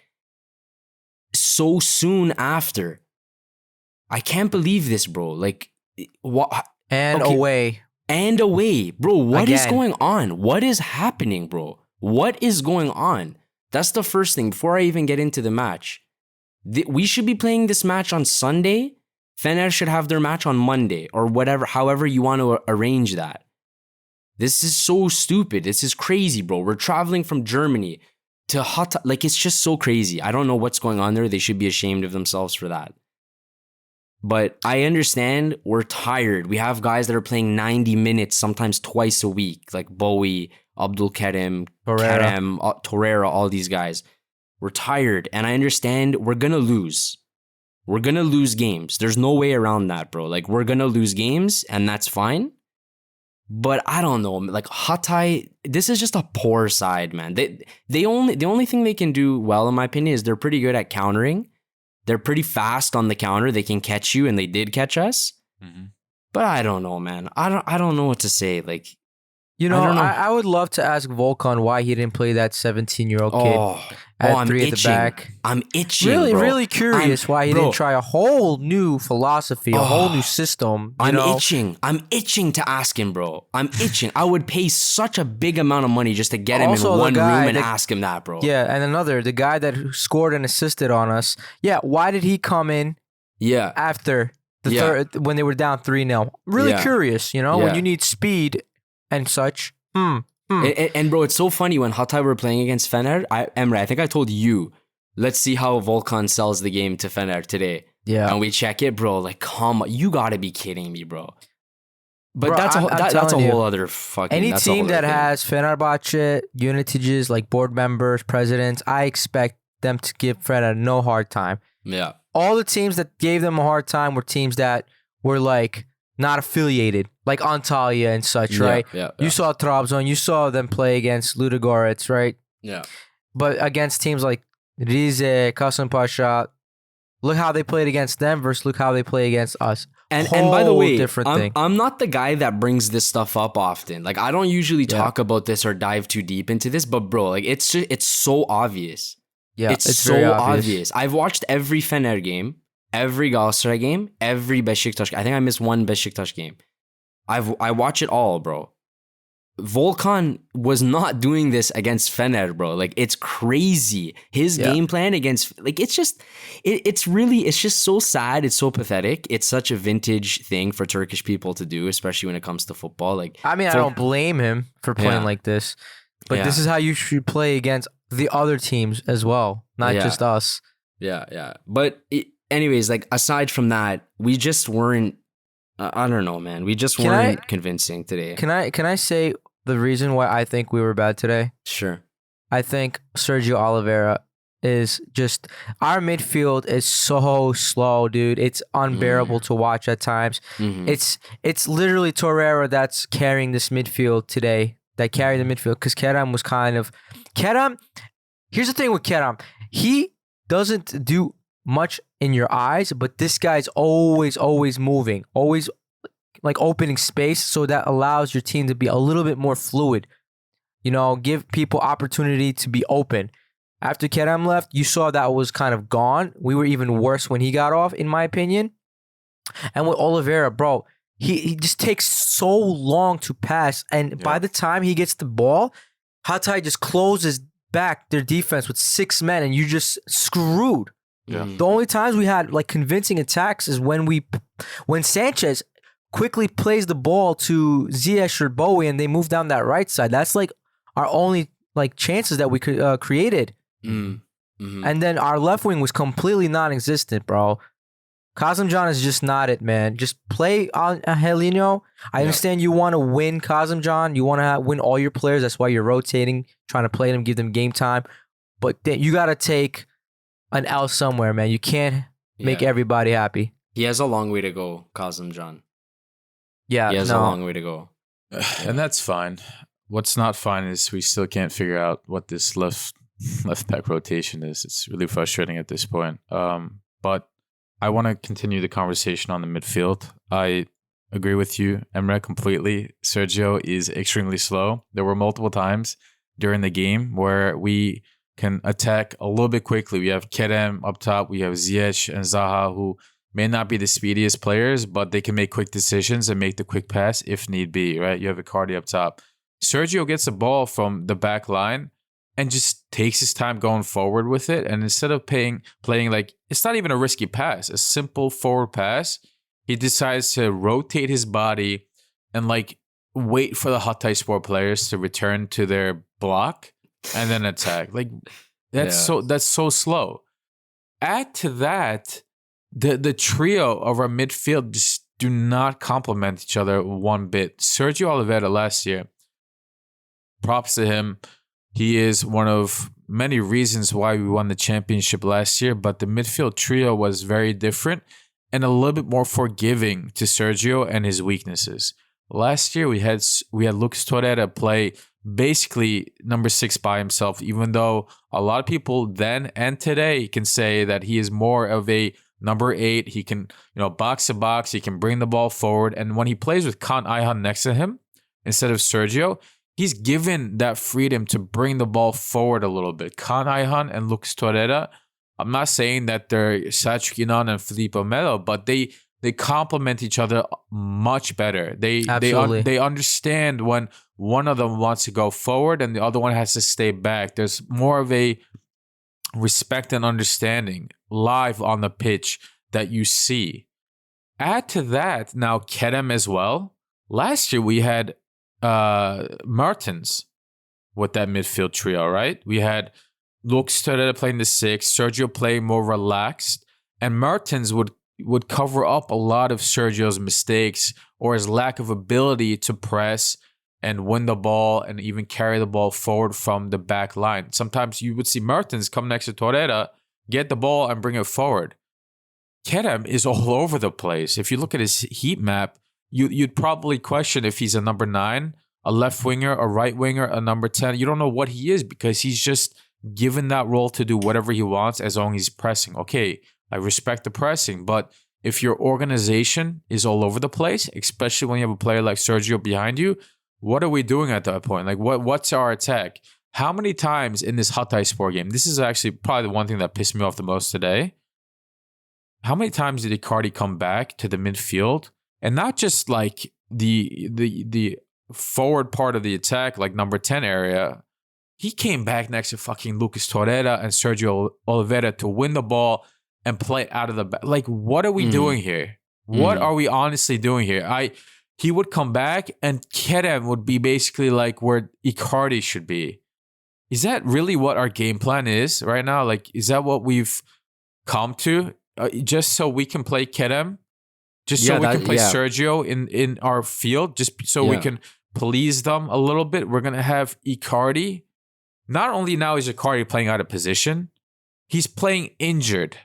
so soon after. I can't believe this, bro. Like, what? And away. And away. Bro, what is Again. going on? What is happening, bro? What is going on? That's the first thing before I even get into the match. We should be playing this match on Sunday. Fener should have their match on Monday or whatever, however you want to arrange that. This is so stupid. This is crazy, bro. We're traveling from Germany to Hatay. Like, it's just so crazy. I don't know what's going on there. They should be ashamed of themselves for that. But I understand we're tired. We have guys that are playing 90 minutes, sometimes twice a week, like Bowie, Abdul Karim, Torreira, all these guys. We're tired. And I understand we're going to lose. We're going to lose games. There's no way around that, bro. Like, we're going to lose games, and that's fine. But I don't know. Like, Hatay, this is just a poor side, man. The only thing they can do well, in my opinion, is they're pretty good at countering. They're pretty fast on the counter. They can catch you, and they did catch us. Mm-hmm. But I don't know, man. I don't know what to say. Like, you know, I would love to ask Volkan why he didn't play that 17-year-old kid at 3 at the back. I'm itching, really curious why he didn't try a whole new philosophy, a whole new system. I'm itching to ask him, bro. I'm itching. I would pay such a big amount of money just to get him in one room and ask him that, bro. Yeah, and the guy that scored and assisted on us. Yeah, why did he come in? Yeah, after the third when they were down 3-0. Really curious, you know, when you need speed and such. And bro, it's so funny when Hatay were playing against Fener. Emre, I think I told you, let's see how Volkan sells the game to Fener today. Yeah, and we check it, bro. Like, come on, you gotta be kidding me, bro. But bro, that's a whole other fucking. Any team that has Fenerbahce, Yönetici's, like board members, presidents, I expect them to give Fener no hard time. Yeah, all the teams that gave them a hard time were teams that were like not affiliated, like Antalya and such, right? Yeah. You saw Trabzon, you saw them play against Ludogorets, right? Yeah. But against teams like Rize, Kasımpaşa, look how they played against them versus look how they play against us. And by the way, thing. I'm not the guy that brings this stuff up often. Like, I don't usually talk about this or dive too deep into this, but bro, like, it's so obvious. Yeah, it's so obvious. I've watched every Fener game, every Galatasaray game, every Beşiktaş. I think I missed one Beşiktaş game. I watch it all, bro. Volkan was not doing this against Fener, bro. Like, it's crazy. His game plan against, like, it's just so sad. It's so pathetic. It's such a vintage thing for Turkish people to do, especially when it comes to football. Like, I mean, I don't blame him for playing like this, but this is how you should play against the other teams as well, not just us. Yeah. But anyways, like, aside from that, we just weren't, I don't know, man. We just weren't convincing today. Can I say the reason why I think we were bad today? Sure. I think Sergio Oliveira is just, our midfield is so slow, dude. It's unbearable to watch at times. Mm-hmm. It's literally Torreira that's carrying this midfield today, that carried the midfield, because Kerem was here's the thing with Kerem. He doesn't do much in your eyes, but this guy's always moving, always like opening space, so that allows your team to be a little bit more fluid. You know, give people opportunity to be open. After Kerem left, you saw that was kind of gone. We were even worse when he got off, in my opinion. And with Oliveira, bro, he just takes so long to pass, and by the time he gets the ball, Hatay just closes back their defense with 6 men, and you're just screwed. Yeah. The only times we had like convincing attacks is when Sanchez quickly plays the ball to Ziyech or Bowie and they move down that right side. That's like our only like chances that we could created. And then our left wing was completely non-existent, bro. Kazımcan is just not it, man. Just play on Angelino. I understand you want to win Kazımcan. You want to win all your players. That's why you're rotating, trying to play them, give them game time. But then you got to take an L somewhere, man. You can't make everybody happy. He has a long way to go, Kazımcan. Yeah, He has a long way to go. And that's fine. What's not fine is we still can't figure out what this left back rotation is. It's really frustrating at this point. But I want to continue the conversation on the midfield. I agree with you, Emre, completely. Sergio is extremely slow. There were multiple times during the game where we can attack a little bit quickly. We have Kerem up top. We have Ziyech and Zaha, who may not be the speediest players, but they can make quick decisions and make the quick pass if need be, right? You have Icardi up top. Sergio gets the ball from the back line and just takes his time going forward with it. And instead of playing like, it's not even a risky pass, a simple forward pass, he decides to rotate his body and like wait for the Hatayspor players to return to their block and then attack. Like that's so slow. Add to that, the trio of our midfield just do not complement each other one bit. Sergio Oliveira last year, props to him. He is one of many reasons why we won the championship last year, but the midfield trio was very different and a little bit more forgiving to Sergio and his weaknesses. Last year we had Lucas Torreira play basically number 6 by himself, even though a lot of people then and today can say that he is more of a number 8. He can, box to box, he can bring the ball forward, and when he plays with Kaan Ayhan next to him instead of Sergio, he's given that freedom to bring the ball forward a little bit. Kaan Ayhan and Lucas Torreira, I'm not saying that they're Selçuk İnan and Felipe Melo, but they complement each other much better. They understand when one of them wants to go forward and the other one has to stay back. There's more of a respect and understanding live on the pitch that you see. Add to that now Kerem as well. Last year we had Mertens with that midfield trio, right? We had Lucas Torreira playing the 6, Sergio playing more relaxed, and Mertens would cover up a lot of Sergio's mistakes or his lack of ability to press and win the ball and even carry the ball forward from the back line. Sometimes you would see Mertens come next to Torreira, get the ball and bring it forward. Kerem is all over the place. If you look at his heat map, you'd probably question if he's a number 9, a left winger, a right winger, a number 10. You don't know what he is because he's just given that role to do whatever he wants as long as he's pressing. Okay, I respect the pressing, but if your organization is all over the place, especially when you have a player like Sergio behind you, what are we doing at that point? Like, what's our attack? How many times in this Hatayspor game, this is actually probably the one thing that pissed me off the most today. How many times did Icardi come back to the midfield? And not just like the forward part of the attack, like number 10 area. He came back next to fucking Lucas Torreira and Sergio Oliveira to win the ball and play out of the back. Like, what are we doing here? What are we honestly doing here? He would come back and Kerem would be basically like where Icardi should be. Is that really what our game plan is right now? Like, is that what we've come to? Just so we can play Kerem? Just so we can play Sergio in our field? Just so we can please them a little bit? We're going to have Icardi. Not only now is Icardi playing out of position, he's playing injured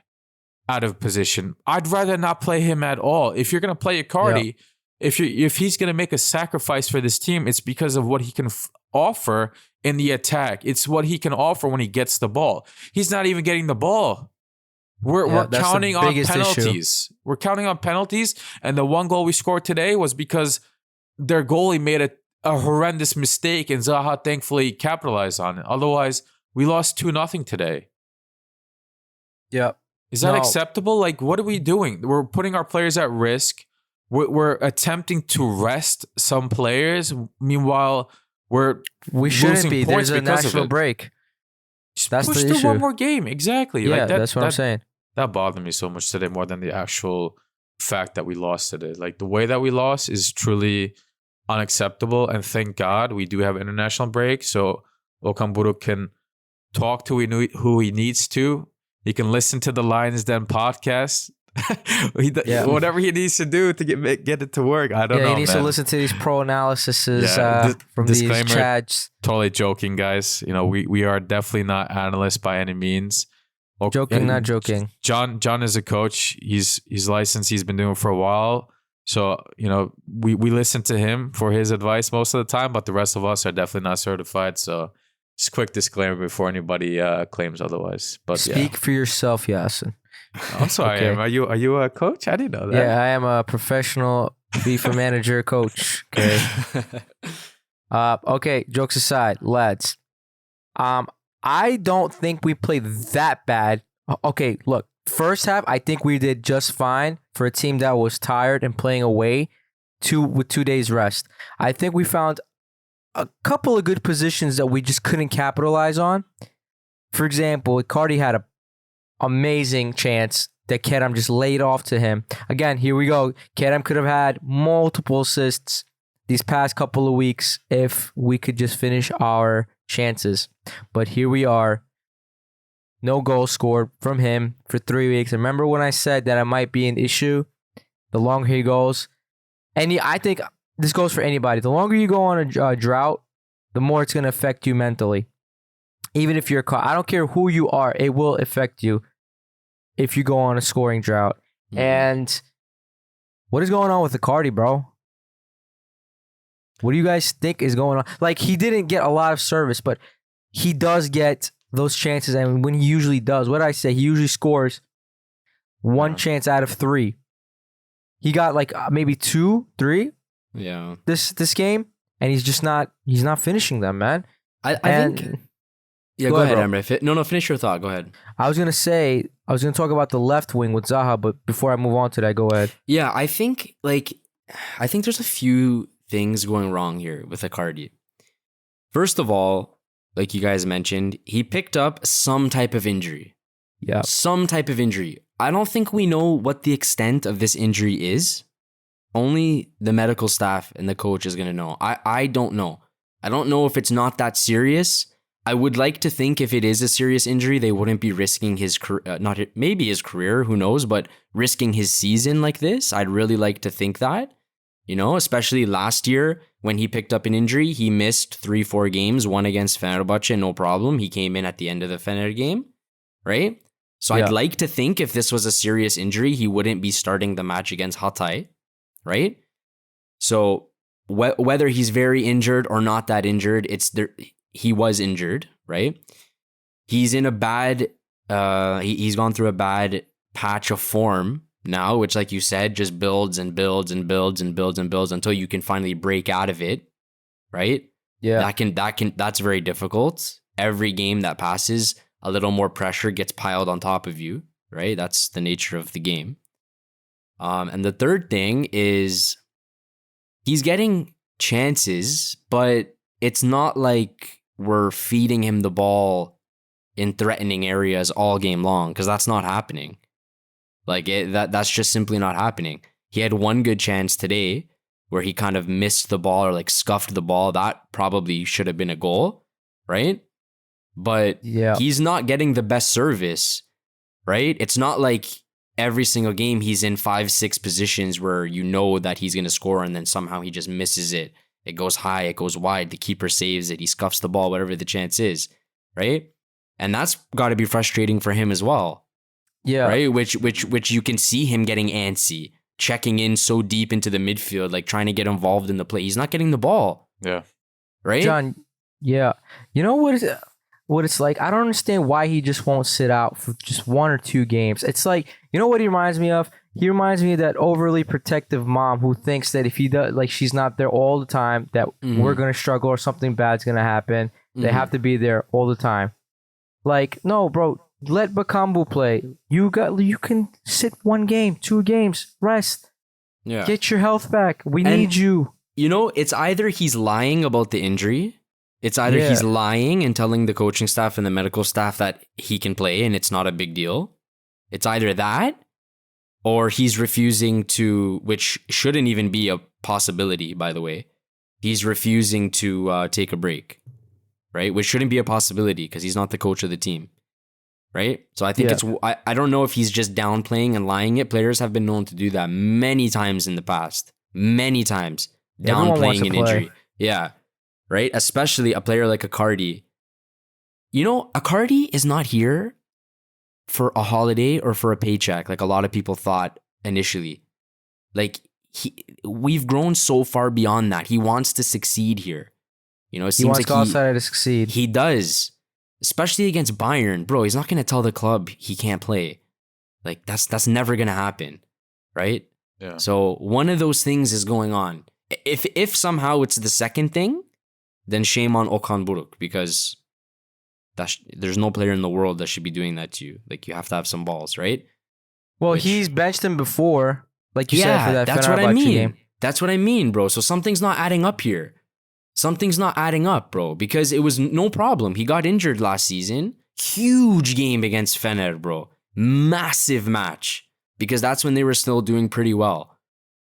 out of position. I'd rather not play him at all. If you're going to play Icardi, if he's going to make a sacrifice for this team, it's because of what he can offer in the attack. It's what he can offer when he gets the ball. He's not even getting the ball. We're counting on penalties. Issue. We're counting on penalties, and the one goal we scored today was because their goalie made a horrendous mistake, and Zaha thankfully capitalized on it. Otherwise, we lost 2-0 today. Yeah. Is that acceptable? Like, what are we doing? We're putting our players at risk. We're attempting to rest some players. Meanwhile, we shouldn't be. There's a national break. Just push through one more game. Exactly. Yeah, that's what I'm saying. that bothered me so much today more than the actual fact that we lost today. Like the way that we lost is truly unacceptable. And thank God we do have international break. So Okan Buruk can talk to who he needs to. He can listen to the Lions Den podcast. Whatever he needs to do to get it to work. I don't know. He needs to listen to these pro analyses from these chads. Totally joking, guys. You know, we are definitely not analysts by any means. Joking, not joking. John is a coach. He's licensed. He's been doing it for a while. So, you know, we listen to him for his advice most of the time, but the rest of us are definitely not certified. So just quick disclaimer before anybody claims otherwise. But Speak for yourself, Yasin. I'm sorry. Okay. Are you a coach? I didn't know that. Yeah, I am a professional FIFA manager coach. Okay. Okay. Jokes aside, lads. I don't think we played that bad. Okay, look. First half, I think we did just fine for a team that was tired and playing away with 2 days rest. I think we found a couple of good positions that we just couldn't capitalize on. For example, Icardi had an amazing chance that Kerem just laid off to him. Again, here we go. Kerem could have had multiple assists these past couple of weeks if we could just finish our chances. But here we are. No goal scored from him for 3 weeks. Remember when I said that it might be an issue? The longer he goes. And I think this goes for anybody. The longer you go on a drought, the more it's going to affect you mentally. Even if you're caught. I don't care who you are. It will affect you if you go on a scoring drought. Mm-hmm. And what is going on with Icardi, bro? What do you guys think is going on? Like, he didn't get a lot of service, but he does get those chances. And when he usually does, what did I say? He usually scores one chance out of 3. He got like maybe 2, 3 this game. And he's not finishing them, man. I think... Yeah, go ahead, Emre. No, finish your thought. Go ahead. I was going to talk about the left wing with Zaha, but before I move on to that, go ahead. Yeah, I think there's a few things going wrong here with Icardi. First of all, like you guys mentioned, he picked up some type of injury. Yeah. Some type of injury. I don't think we know what the extent of this injury is. Only the medical staff and the coach is going to know. I don't know. I don't know if it's not that serious. I would like to think if it is a serious injury, they wouldn't be risking his career, maybe his career, who knows, but risking his season like this. I'd really like to think that, you know, especially last year when he picked up an injury, he missed 3-4 games, one against Fenerbahce, no problem. He came in at the end of the Fener game, right? So I'd like to think if this was a serious injury, he wouldn't be starting the match against Hatay, right? So whether he's very injured or not that injured, he was injured, right? He's in a bad, he's gone through a bad patch of form now, which, like you said, just builds and builds and builds and builds and builds until you can finally break out of it, right? Yeah. That's very difficult. Every game that passes, a little more pressure gets piled on top of you, right? That's the nature of the game. And the third thing is he's getting chances, but it's not like we're feeding him the ball in threatening areas all game long, because that's not happening. That's just simply not happening. He had one good chance today where he kind of missed the ball or like scuffed the ball. That probably should have been a goal, right? But he's not getting the best service, right? It's not like every single game he's in 5-6 positions where you know that he's going to score and then somehow he just misses it. It goes high, it goes wide, the keeper saves it, he scuffs the ball, whatever the chance is, right? And that's got to be frustrating for him as well. Yeah. Right? Which you can see him getting antsy, checking in so deep into the midfield, like trying to get involved in the play. He's not getting the ball. Yeah. Right? John, yeah. You know what it's like? I don't understand why he just won't sit out for just 1 or 2 games. It's like, you know what he reminds me of? He reminds me of that overly protective mom who thinks that if he does, like, she's not there all the time, that we're going to struggle or something bad's going to happen. They have to be there all the time. Like, no, bro, let Bakambu play. You can sit 1 game, 2 games, rest. Yeah. Get your health back. We need you. You know, it's either he's lying about the injury. It's either he's lying and telling the coaching staff and the medical staff that he can play and it's not a big deal, It's either that or he's refusing to, which shouldn't even be a possibility, by the way. He's refusing to take a break, right? Which shouldn't be a possibility because he's not the coach of the team, right? So I think I don't know if he's just downplaying and lying it. Players have been known to do that many times in the past. Many times. Downplaying an injury. Yeah, right? Especially a player like Icardi. You know, Icardi is not here for a holiday or for a paycheck like a lot of people thought initially. Like, we've grown so far beyond that. He wants to succeed here. You know, it seems like Galatasaray to succeed. He does, especially against Bayern, bro. He's not going to tell the club he can't play. Like, that's never going to happen, right? Yeah. So one of those things is going on. If somehow it's the second thing, then shame on Okan Buruk, because there's no player in the world that should be doing that to you. Like, you have to have some balls, right? Well, he's benched him before, like you said, for that that's what I Fenerbahce mean. game. That's what I mean, bro. So something's not adding up here. Something's not adding up, bro, because it was no problem. He got injured last season. Huge game against Fener, bro. Massive match, because that's when they were still doing pretty well,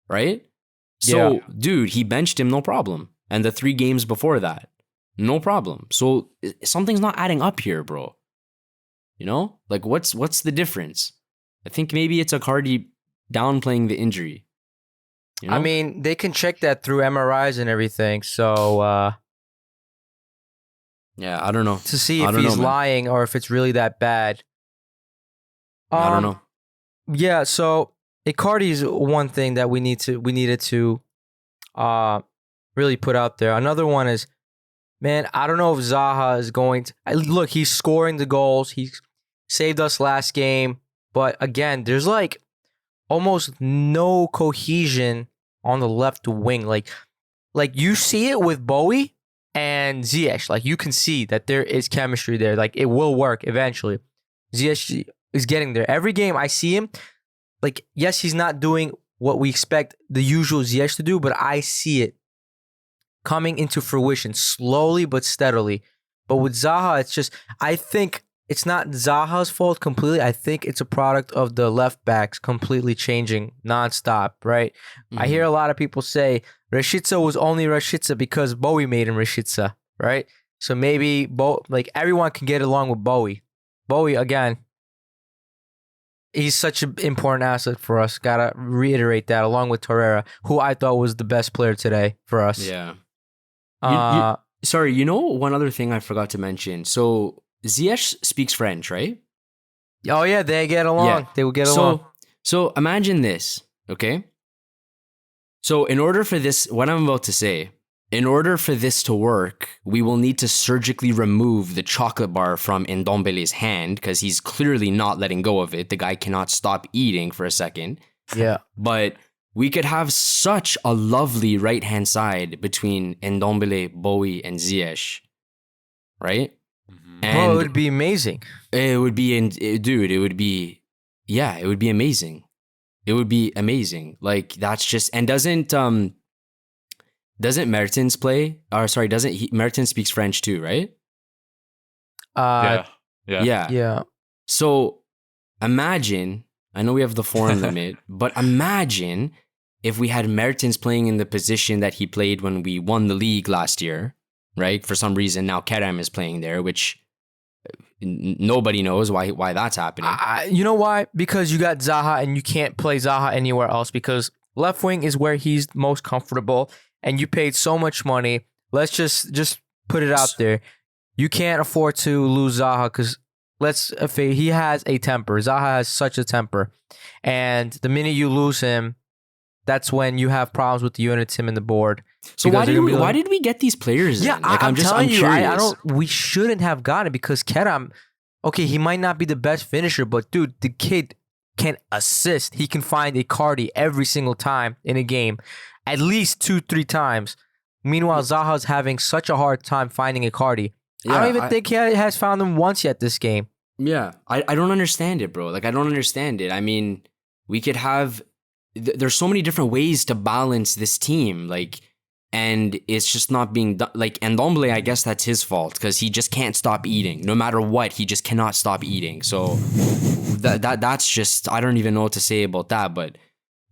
right? So, dude, he benched him, no problem. And the 3 games before that, no problem. So something's not adding up here, bro. You know? Like, what's the difference? I think maybe it's Icardi downplaying the injury. You know? I mean, they can check that through MRIs and everything. So, yeah, I don't know. to see if he's lying or if it's really that bad. I don't know. Yeah, so Icardi is one thing that we needed to really put out there. Another one is, man, I don't know if Zaha is going to... Look, he's scoring the goals. He saved us last game. But again, there's like almost no cohesion on the left wing. Like you see it with Bowie and Ziyech. Like, you can see that there is chemistry there. Like, it will work eventually. Ziyech is getting there. Every game I see him, like, yes, he's not doing what we expect the usual Ziyech to do, but I see it coming into fruition slowly but steadily. But with Zaha, it's just, I think it's not Zaha's fault completely. I think it's a product of the left backs completely changing nonstop, right? Mm-hmm. I hear a lot of people say Rashica was only Rashica because Bowie made him Rashica, right? So maybe like everyone can get along with Bowie. Bowie, again, he's such an important asset for us. Gotta reiterate that, along with Torreira, who I thought was the best player today for us. Yeah. Sorry, you know one other thing I forgot to mention. So Ziyech speaks French, right? Oh yeah, they get along. Yeah. They will get along. So imagine this, okay? So in order for this, what I'm about to say, in order for this to work, we will need to surgically remove the chocolate bar from Ndombele's hand, because he's clearly not letting go of it. The guy cannot stop eating for a second. Yeah. But we could have such a lovely right-hand side between Ndombele, Bowie, and Ziyech, right? Mm-hmm. And it would be amazing. It would be, dude, it would be amazing. It would be amazing. Like, that's just, and doesn't Mertens play? Or sorry, Mertens speaks French too, right? Yeah. So imagine, I know we have the foreign limit, but imagine if we had Mertens playing in the position that he played when we won the league last year, right? For some reason, now Kerem is playing there, which nobody knows why that's happening. You know why? Because you got Zaha and you can't play Zaha anywhere else, because left wing is where he's most comfortable. And you paid so much money. Let's just put it out there. You can't afford to lose Zaha, because he has a temper. Zaha has such a temper. And the minute you lose him, that's when you have problems with the unit team and the board. So why did we get these players? Yeah, like, I'm telling you, curious. we shouldn't have gotten it, because Kerem, okay, he might not be the best finisher, but dude, the kid can assist. He can find Icardi every single time in a game. At least 2-3 times. Meanwhile, Zaha's having such a hard time finding Icardi. Yeah, I don't even think he has found him once yet this game. Yeah, I don't understand it, bro. Like, I don't understand it. I mean, we could have... there's so many different ways to balance this team. Like, and it's just not being done. Like, and Ndombele, I guess that's his fault because he just can't stop eating. No matter what, he just cannot stop eating. So that's just, I don't even know what to say about that. But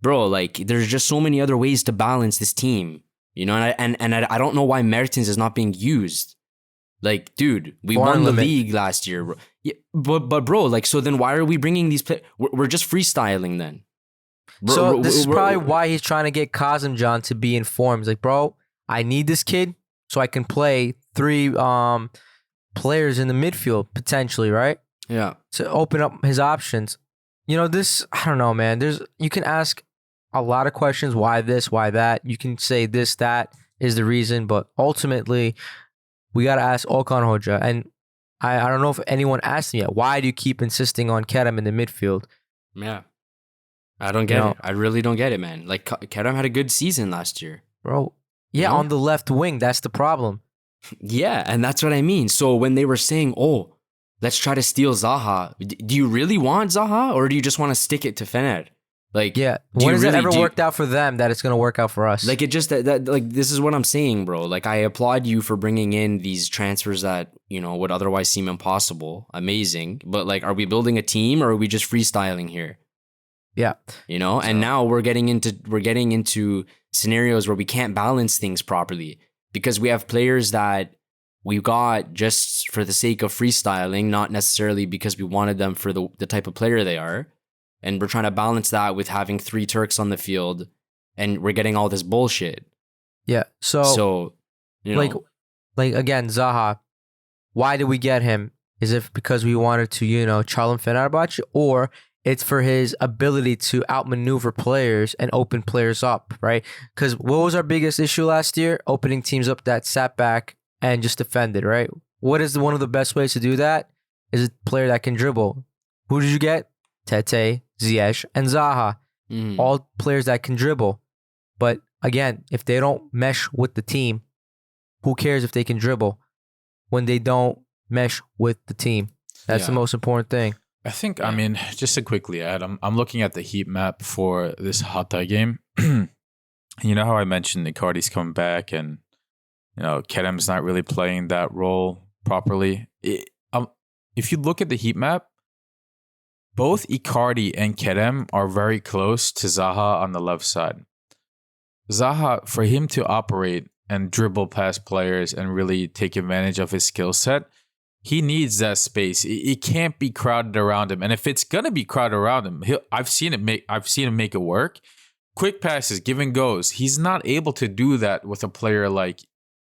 bro, like, there's just so many other ways to balance this team, you know. And I don't know why Mertens is not being used. Like, dude, we won the league last year, bro. Yeah, but bro, like, so then why are we bringing these players? We're just freestyling then. Bro, so this is probably why he's trying to get Kazımcan to be informed. He's like, bro, I need this kid so I can play 3 players in the midfield potentially, right? Yeah. To open up his options. You know, this, I don't know, man. You can ask a lot of questions. Why this? Why that? You can say this, that is the reason, but ultimately, we got to ask Okan Hoca. And I don't know if anyone asked me yet, why do you keep insisting on Kerem in the midfield? Yeah. I don't get it. I really don't get it, man. Like, Kerem had a good season last year. Bro, yeah, on the left wing, that's the problem. Yeah, and that's what I mean. So when they were saying, oh, let's try to steal Zaha, do you really want Zaha or do you just want to stick it to Fener? Like, yeah, when has it ever worked out for them that it's going to work out for us? Like, it just, like, this is what I'm saying, bro. Like, I applaud you for bringing in these transfers that, you know, would otherwise seem impossible. Amazing. But, like, are we building a team or are we just freestyling here? Yeah. You know, and now we're getting into scenarios where we can't balance things properly because we have players that we got just for the sake of freestyling, not necessarily because we wanted them for the type of player they are. And we're trying to balance that with having 3 Turks on the field and we're getting all this bullshit. Yeah. So you know, like again, Zaha, why did we get him? Is it because we wanted to, you know, Çalım Fenerbahçe, or it's for his ability to outmaneuver players and open players up, right? Because what was our biggest issue last year? Opening teams up that sat back and just defended, right? What is one of the best ways to do that? Is a player that can dribble. Who did you get? Tete, Ziyech, and Zaha. All players that can dribble. But again, if they don't mesh with the team, who cares if they can dribble when they don't mesh with the team? That's the most important thing. I think, I mean, just to quickly add, I'm looking at the heat map for this Hatay game. You know how I mentioned Icardi's coming back and, you know, Kerem's not really playing that role properly. If you look at the heat map, both Icardi and Kerem are very close to Zaha on the left side. Zaha, for him to operate and dribble past players and really take advantage of his skill set, he needs that space. It can't be crowded around him. And if it's gonna be crowded around him, I've seen him make it work. Quick passes, give and goes. He's not able to do that with a player like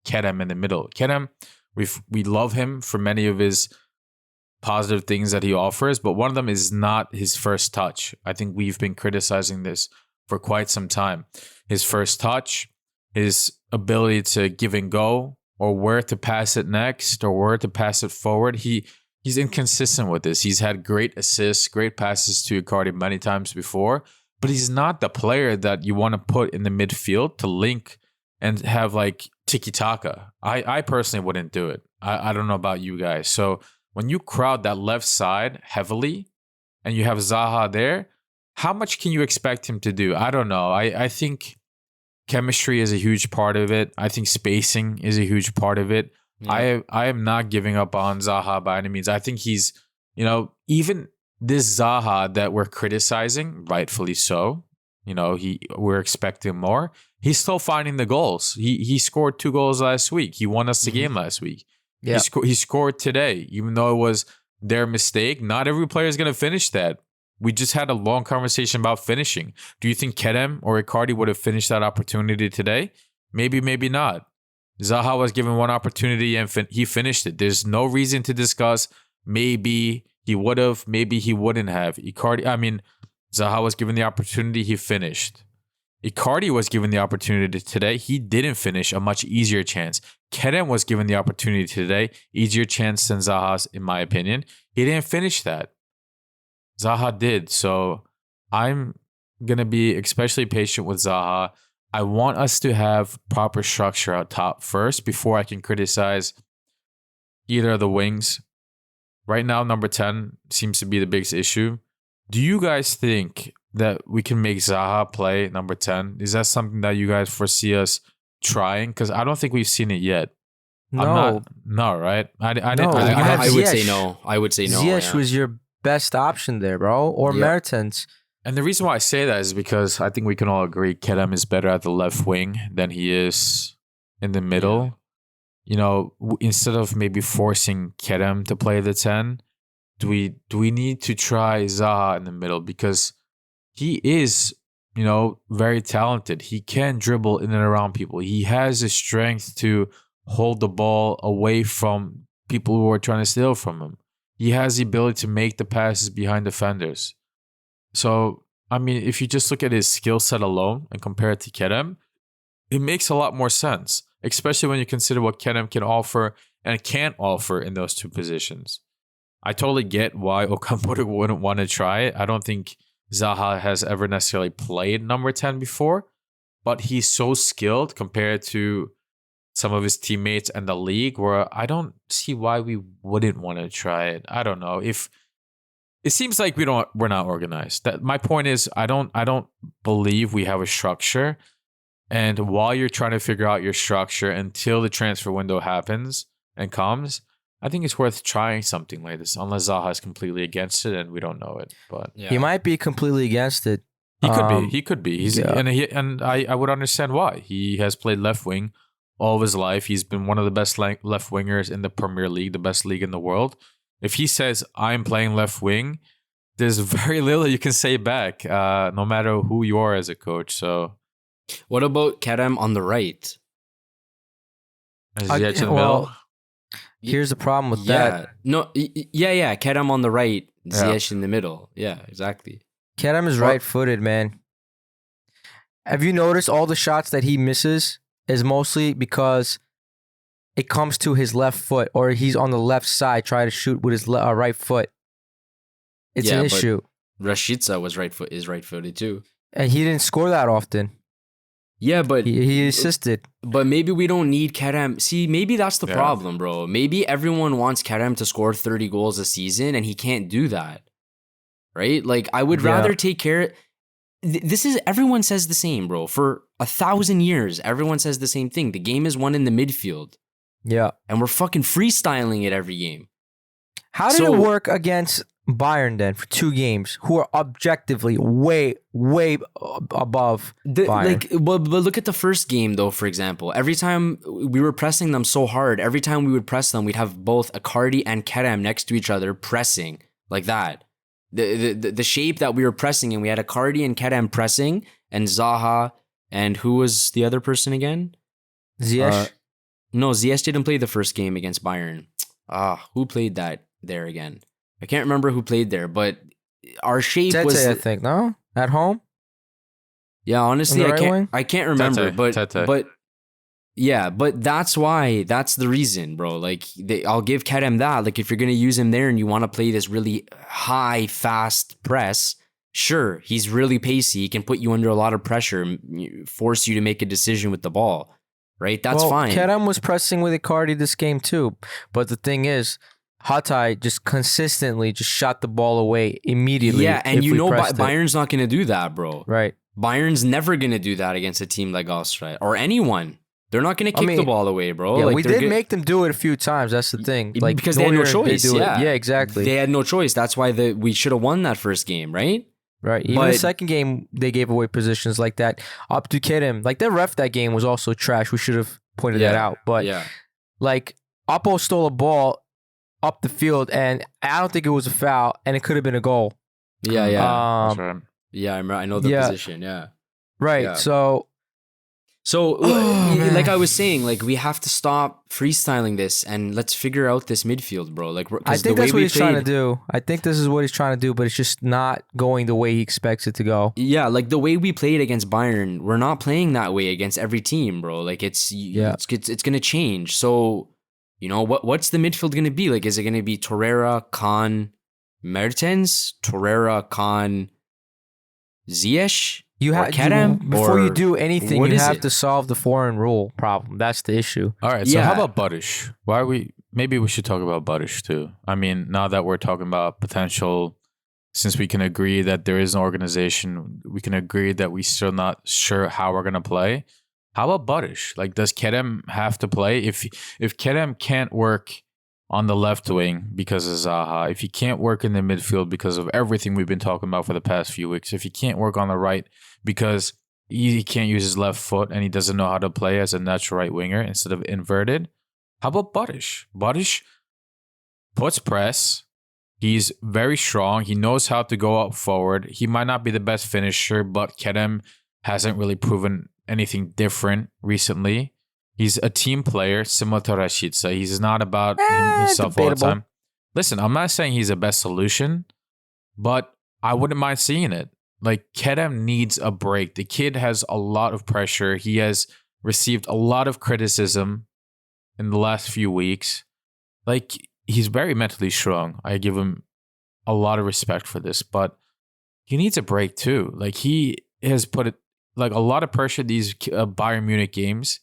Kerem in the middle. Kerem, we love him for many of his positive things that he offers, but one of them is not his first touch. I think we've been criticizing this for quite some time. His first touch, his ability to give and go, or where to pass it next, or where to pass it forward. He's inconsistent with this. He's had great assists, great passes to Icardi many times before, but he's not the player that you want to put in the midfield to link and have like tiki-taka. I personally wouldn't do it. I don't know about you guys. So when you crowd that left side heavily and you have Zaha there, how much can you expect him to do? I don't know. I think chemistry is a huge part of it. I think spacing is a huge part of it. Yeah. I am not giving up on Zaha by any means. I think he's, you know, even this Zaha that we're criticizing, rightfully so, you know, we're expecting more. He's still finding the goals. He scored 2 goals last week. He won us the game last week. Yeah. He scored today, even though it was their mistake. Not every player is going to finish that. We just had a long conversation about finishing. Do you think Kerem or Icardi would have finished that opportunity today? Maybe, maybe not. Zaha was given one opportunity and he finished it. There's no reason to discuss maybe he would have, maybe he wouldn't have. Zaha was given the opportunity, he finished. Icardi was given the opportunity today. He didn't finish, a much easier chance. Kerem was given the opportunity today, easier chance than Zaha's, in my opinion. He didn't finish that. Zaha did. So I'm going to be especially patient with Zaha. I want us to have proper structure out top first before I can criticize either of the wings. Right now, number 10 seems to be the biggest issue. Do you guys think that we can make Zaha play number 10? Is that something that you guys foresee us trying? Because I don't think we've seen it yet. No. No, right? I didn't. No, I, you have I would Ziyech. say no. I would say no. Ziyech yeah. was your best option there, bro. Or Yeah. Mertens. And the reason why I say that is because I think we can all agree Kerem is better at the left wing than he is in the middle. You know, instead of maybe forcing Kerem to play the 10, do we need to try Zaha in the middle? Because he is, you know, very talented. He can dribble in and around people. He has the strength to hold the ball away from people who are trying to steal from him. He has the ability to make the passes behind defenders. So, I mean, if you just look at his skill set alone and compare it to Kerem, it makes a lot more sense, especially when you consider what Kerem can offer and can't offer in those two positions. I totally get why Okamura wouldn't want to try it. I don't think Zaha has ever necessarily played number 10 before, but he's so skilled compared to some of his teammates and the league where I don't see why we wouldn't want to try it. I don't know. If it seems like we're not organized. That my point is I don't believe we have a structure. And while you're trying to figure out your structure until the transfer window happens and comes, I think it's worth trying something like this, unless Zaha is completely against it and we don't know it. But Yeah. He might be completely against it. he could be. He could be. He's yeah. and I would understand why. He has played left wing all of his life. He's been one of the best left wingers in the Premier League, the best league in the world. If he says I'm playing left wing, there's very little you can say back, no matter who you are as a coach. So, What about Kerem on the right? is Ziyech in the well, middle? Here's the problem with Yeah. that. No, yeah. Kerem on the right, Yeah. Ziyech in the middle. Yeah, exactly. Kerem is right-footed, man. Have you noticed all the shots that he misses is mostly because it comes to his left foot or he's on the left side trying to shoot with his right foot. It's Yeah, an but- issue. Rashica is right-footed too. And he didn't score that often. Yeah, but He assisted. But maybe we don't need Kerem. See, maybe that's the Yeah. problem, bro. Maybe everyone wants Kerem to score 30 goals a season, and he can't do that. Right? Like, I would Yeah. rather take care. This is, everyone says the same, bro. For 1,000 years, everyone says the same thing. The game is won in the midfield, Yeah. and we're fucking freestyling it every game. How did So- it work against Bayern then for 2 games, who are objectively way above Bayern? But look at the first game, though, for example. Every time we were pressing them so hard, every time we would press them, we'd have both Icardi and Kerem next to each other pressing like that. The shape that we were pressing, and we had Icardi and Kerem pressing, and Zaha, and who was the other person again? Ziyech? No, Ziyech didn't play the first game against Bayern. Who played that there again? I can't remember who played there, but our shape Tete, was... I think, no? At home? Yeah, honestly, On the right wing? I can't remember, Tete. but yeah, but that's the reason, bro. Like, I'll give Kerem that. Like, if you're gonna use him there and you want to play this really high, fast press, sure, he's really pacey. He can put you under a lot of pressure, force you to make a decision with the ball, right? That's fine. Kerem was pressing with Icardi this game too, but the thing is, Hatay just consistently just shot the ball away immediately. Yeah, and if you we know pressed it. Bayern's not gonna do that, bro. Right. Bayern's never gonna do that against a team like Galatasaray or anyone. They're not gonna kick the mean, ball away, bro. Yeah, Like, we they're did make them do it a few times. That's the thing. Like, because they had no Neuer, choice. do it. Yeah. Yeah, exactly. They had no choice. That's why we should have won that first game, right? Right. Even the But- second game, they gave away positions like that. Up to Kerem. Like, the ref that game was also trash. We should have pointed that out. But, yeah, like, Oppo stole a ball up the field, and I don't think it was a foul, and it could have been a goal. yeah. That's right. Yeah, I know the yeah. position. Yeah. Right. Yeah. So, So, Oh, man. like I was saying, like, we have to stop freestyling this and let's figure out this midfield, bro. Like, I think that's what he's trying to do. I think this is what he's trying to do, but it's just not going the way he expects it to go. Yeah, like the way we played against Bayern, we're not playing that way against every team, bro. Like, it's gonna change. So, you know, what's the midfield gonna be? Like, is it gonna be Torreira, Can, Mertens, Torreira, Can, Ziyech? You Or have Kerem? before you Or do anything, what you is have it? to solve the foreign rule problem. That's the issue. All right, so Yeah. how about Buddish? Maybe we should talk about Buddish too. I mean, now that we're talking about potential, since we can agree that there is an organization, we can agree that we're still not sure how we're going to play. How about Badish? Like, does Kerem have to play? If Kerem can't work on the left wing because of Zaha, if he can't work in the midfield because of everything we've been talking about for the past few weeks, if he can't work on the right because he can't use his left foot and he doesn't know how to play as a natural right winger instead of inverted, how about Badish? Badish puts press. He's very strong. He knows how to go up forward. He might not be the best finisher, but Kerem hasn't really proven anything different recently. He's a team player, similar to Rashica. He's not about himself all the time. Listen, I'm not saying he's the best solution, but I wouldn't mind seeing it. Like, Kerem needs a break. The kid has a lot of pressure. He has received a lot of criticism in the last few weeks. Like, he's very mentally strong. I give him a lot of respect for this, but he needs a break too. Like, he has put it like a lot of pressure these Bayern Munich games.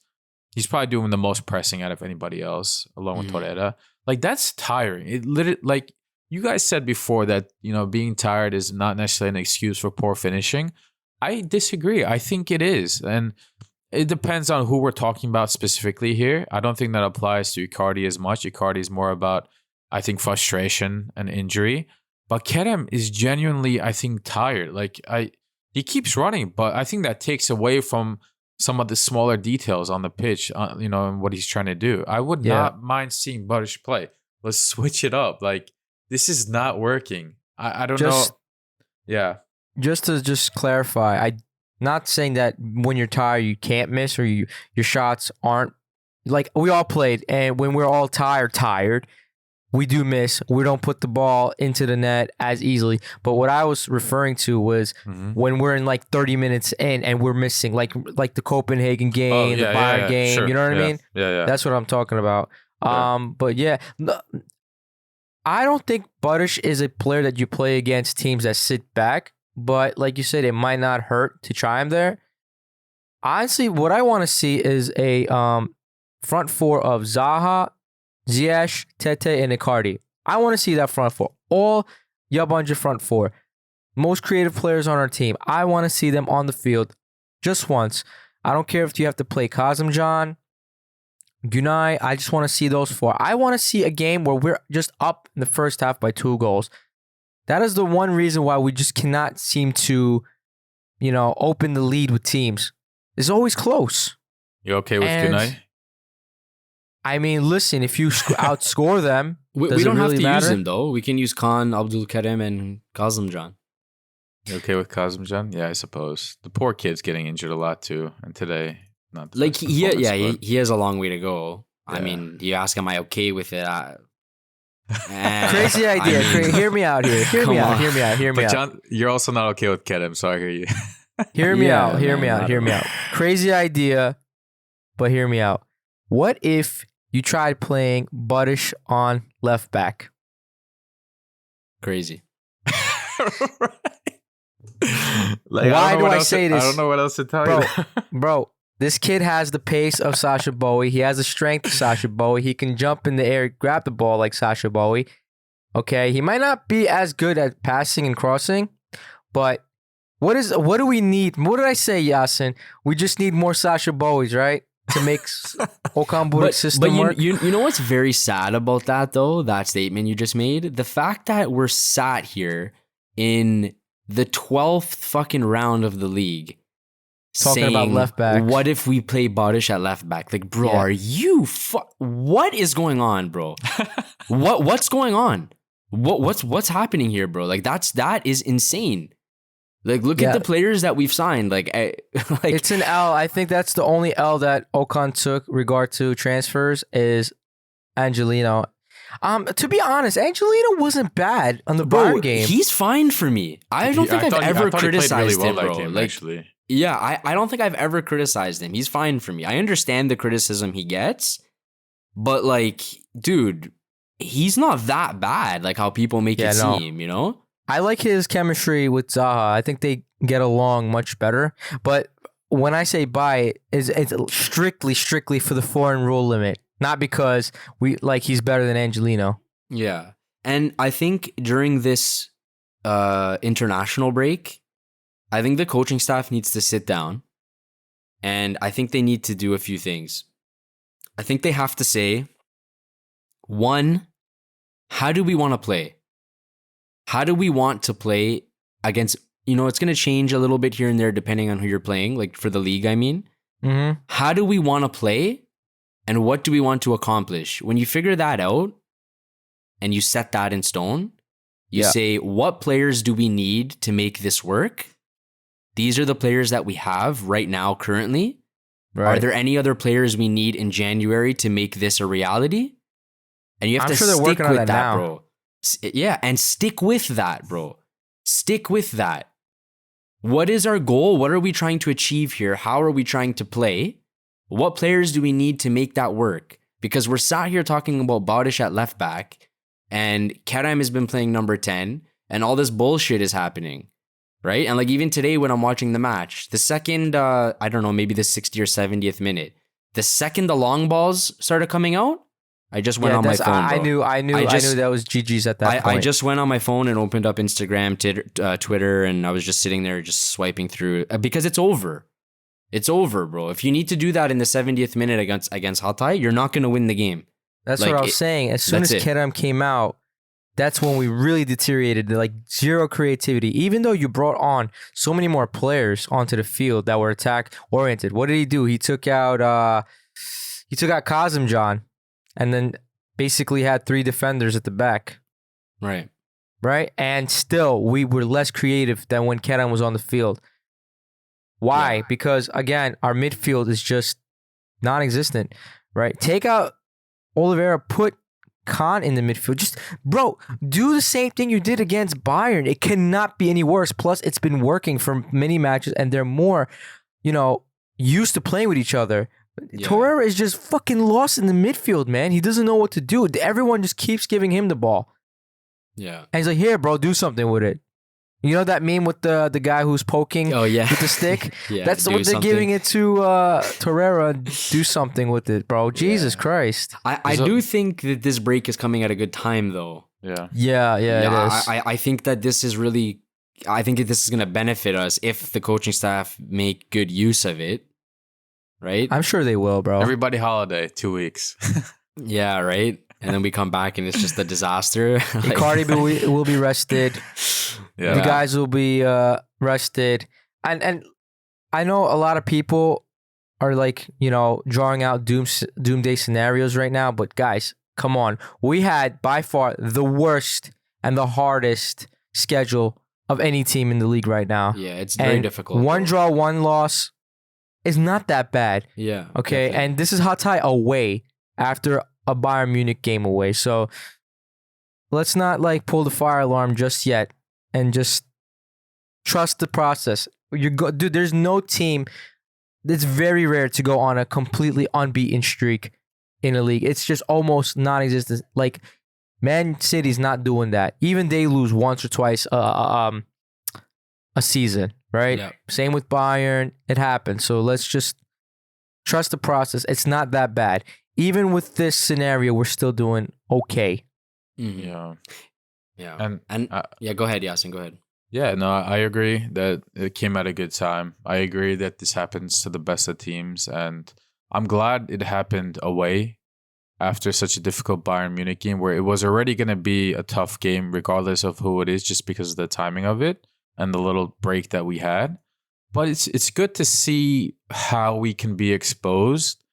He's probably doing the most pressing out of anybody else, along with Torreira. Like, that's tiring. It literally, like you guys said before, that, you know, being tired is not necessarily an excuse for poor finishing. I disagree. I think it is, and it depends on who we're talking about specifically here. I don't think that applies to Icardi as much. Icardi is more about, I think, frustration and injury. But Kerem is genuinely, I think, tired. Like, he keeps running, but I think that takes away from some of the smaller details on the pitch, you know, and what he's trying to do. I would not mind seeing Badish play. Let's switch it up. Like, this is not working. I don't know. Yeah. Just to clarify, I'm not saying that when you're tired you can't miss, or your shots aren't, like, we all played, and when we're all tired, we do miss. We don't put the ball into the net as easily. But what I was referring to was when we're in like 30 minutes in and we're missing, like the Copenhagen game, the Bayern game. Sure. You know what I mean? Yeah. That's what I'm talking about. Sure. But yeah, I don't think Badish is a player that you play against teams that sit back. But like you said, it might not hurt to try him there. Honestly, what I want to see is a front four of Zaha, Ziyech, Tete, and Icardi. I want to see that front four. All Yabancı front four. Most creative players on our team. I want to see them on the field just once. I don't care if you have to play Kazımcan, Günay. I just want to see those four. I want to see a game where we're just up in the first half by 2 goals. That is the one reason why we just cannot seem to, you know, open the lead with teams. It's always close. You okay with Günay? I mean, listen, if you outscore them, we don't have to use him, though. We can use Khan, Abdulkarim, and Kazımcan. You okay with Kazımcan? Yeah, I suppose. The poor kid's getting injured a lot, too. And today, not the best performance, he has a long way to go. Yeah. I mean, you ask, am I okay with it? Crazy idea. Hear me out here. Hear me out. John, you're also not okay with Kerem, so I hear you. Hear me out. Crazy idea, but hear me out. What if you tried playing Badish on left back? Crazy. Like, why do I say this? I don't know what else to tell you. Bro, this kid has the pace of Sacha Boey. He has the strength of Sacha Boey. He can jump in the air, grab the ball like Sacha Boey. Okay, he might not be as good at passing and crossing, but what do we need? What did I say, Yasin? We just need more Sacha Boeys, right? To make Okan Buruk's system work. You know what's very sad about that, though? That statement you just made? The fact that we're sat here in the 12th fucking round of the league talking saying, about left back. What if we play Badish at left back? Like, bro, are you... what is going on, bro? What's going on? What's happening here, bro? Like, that is insane. Like, look at the players that we've signed. Like, it's an L. I think that's the only L that Okan took regard to transfers is Angelino. To be honest, Angelino wasn't bad on the Bayern game. He's fine for me. I don't think I've ever criticized him, bro. Game, like, actually. Yeah, I don't think I've ever criticized him. He's fine for me. I understand the criticism he gets, but like, dude, he's not that bad. Like how people make it seem, you know. I like his chemistry with Zaha. I think they get along much better. But when I say buy, it's strictly for the foreign rule limit, not because he's better than Angelino. Yeah, and I think during this international break, I think the coaching staff needs to sit down And I think they need to do a few things. I think they have to say, one, how do we want to play? How do we want to play against, it's going to change a little bit here and there depending on who you're playing, like for the league, I mean. Mm-hmm. How do we want to play and what do we want to accomplish? When you figure that out and you set that in stone, you say, what players do we need to make this work? These are the players that we have right now currently. Right. Are there any other players we need in January to make this a reality? And you have to stick with that, bro. Yeah, and stick with that, bro. Stick with that. What is our goal? What are we trying to achieve here? How are we trying to play? What players do we need to make that work? Because we're sat here talking about Baudish at left back, and Kerem has been playing number 10, and all this bullshit is happening, right? And like even today when I'm watching the match, the second, I don't know, maybe the 60th or 70th minute, the second the long balls started coming out, I just went on my phone. I knew that was GG's at that point. I just went on my phone and opened up Instagram, Twitter, and I was just sitting there just swiping through because it's over. It's over, bro. If you need to do that in the 70th minute against Hatay, you're not going to win the game. That's what I was saying. As soon as Kerem came out, that's when we really deteriorated. Like zero creativity. Even though you brought on so many more players onto the field that were attack oriented, what did he do? He took out Kazımcan. And then basically had 3 defenders at the back. Right. And still, we were less creative than when Kerem was on the field. Why? Yeah. Because, again, our midfield is just non-existent, right? Take out Oliveira, put Can in the midfield. Just, bro, do the same thing you did against Bayern. It cannot be any worse. Plus, it's been working for many matches, and they're more, used to playing with each other. Yeah. Torreira is just fucking lost in the midfield, man. He doesn't know what to do. Everyone just keeps giving him the ball. Yeah. And he's like, here, bro, do something with it. You know that meme with the guy who's poking with the stick? Yeah, that's what they're giving it to Torreira. Do something with it, bro. Jesus Christ. I do think that this break is coming at a good time, though. Yeah, it is. I think that this is really... I think that this is going to benefit us if the coaching staff make good use of it. Right? I'm sure they will, bro. Everybody holiday, 2 weeks. Yeah, right? And then we come back and it's just a disaster. Icardi will be rested. Yeah. The guys will be rested. And I know a lot of people are like, drawing out doomsday scenarios right now. But guys, come on. We had by far the worst and the hardest schedule of any team in the league right now. Yeah, it's very difficult. One draw, one loss is not that bad. Yeah. Okay. Definitely. And this is Hatay away after a Bayern Munich game away. So let's not pull the fire alarm just yet and just trust the process. Dude, there's no team. It's very rare to go on a completely unbeaten streak in a league. It's just almost non-existent. Like Man City's not doing that. Even they lose once or twice a season. Right? Yeah. Same with Bayern. It happens. So let's just trust the process. It's not that bad. Even with this scenario, we're still doing okay. Mm-hmm. Yeah. Yeah. And go ahead, Yasin. Go ahead. Yeah, no, I agree that it came at a good time. I agree that this happens to the best of teams. And I'm glad it happened away after such a difficult Bayern Munich game where it was already going to be a tough game regardless of who it is just because of the timing of it and the little break that we had. But it's good to see how we can be exposed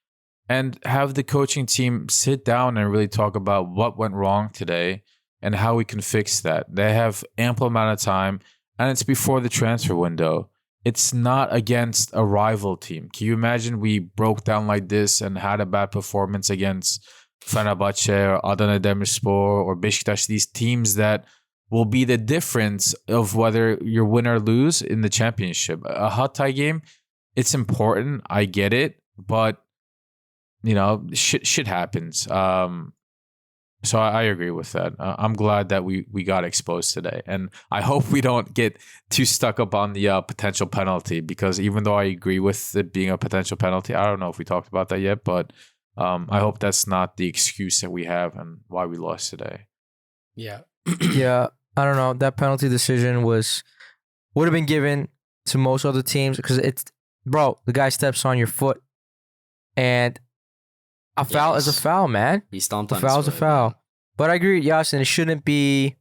and have the coaching team sit down and really talk about what went wrong today and how we can fix that. They have ample amount of time, and it's before the transfer window. It's not against a rival team. Can you imagine we broke down like this and had a bad performance against Fenerbahce or Adana Demirspor or Beşiktaş, these teams that will be the difference of whether you win or lose in the championship. A Hatay game, it's important. I get it, but shit happens. So I agree with that. I'm glad that we got exposed today, and I hope we don't get too stuck up on the potential penalty, because even though I agree with it being a potential penalty, I don't know if we talked about that yet, but I hope that's not the excuse that we have and why we lost today. Yeah. Yeah. I don't know. That penalty decision would have been given to most other teams because it's bro, the guy steps on your foot, and a foul is a foul, man. He stomped A on his foul is a foot, foul. yeah. But I agree with Yasin. It shouldn't be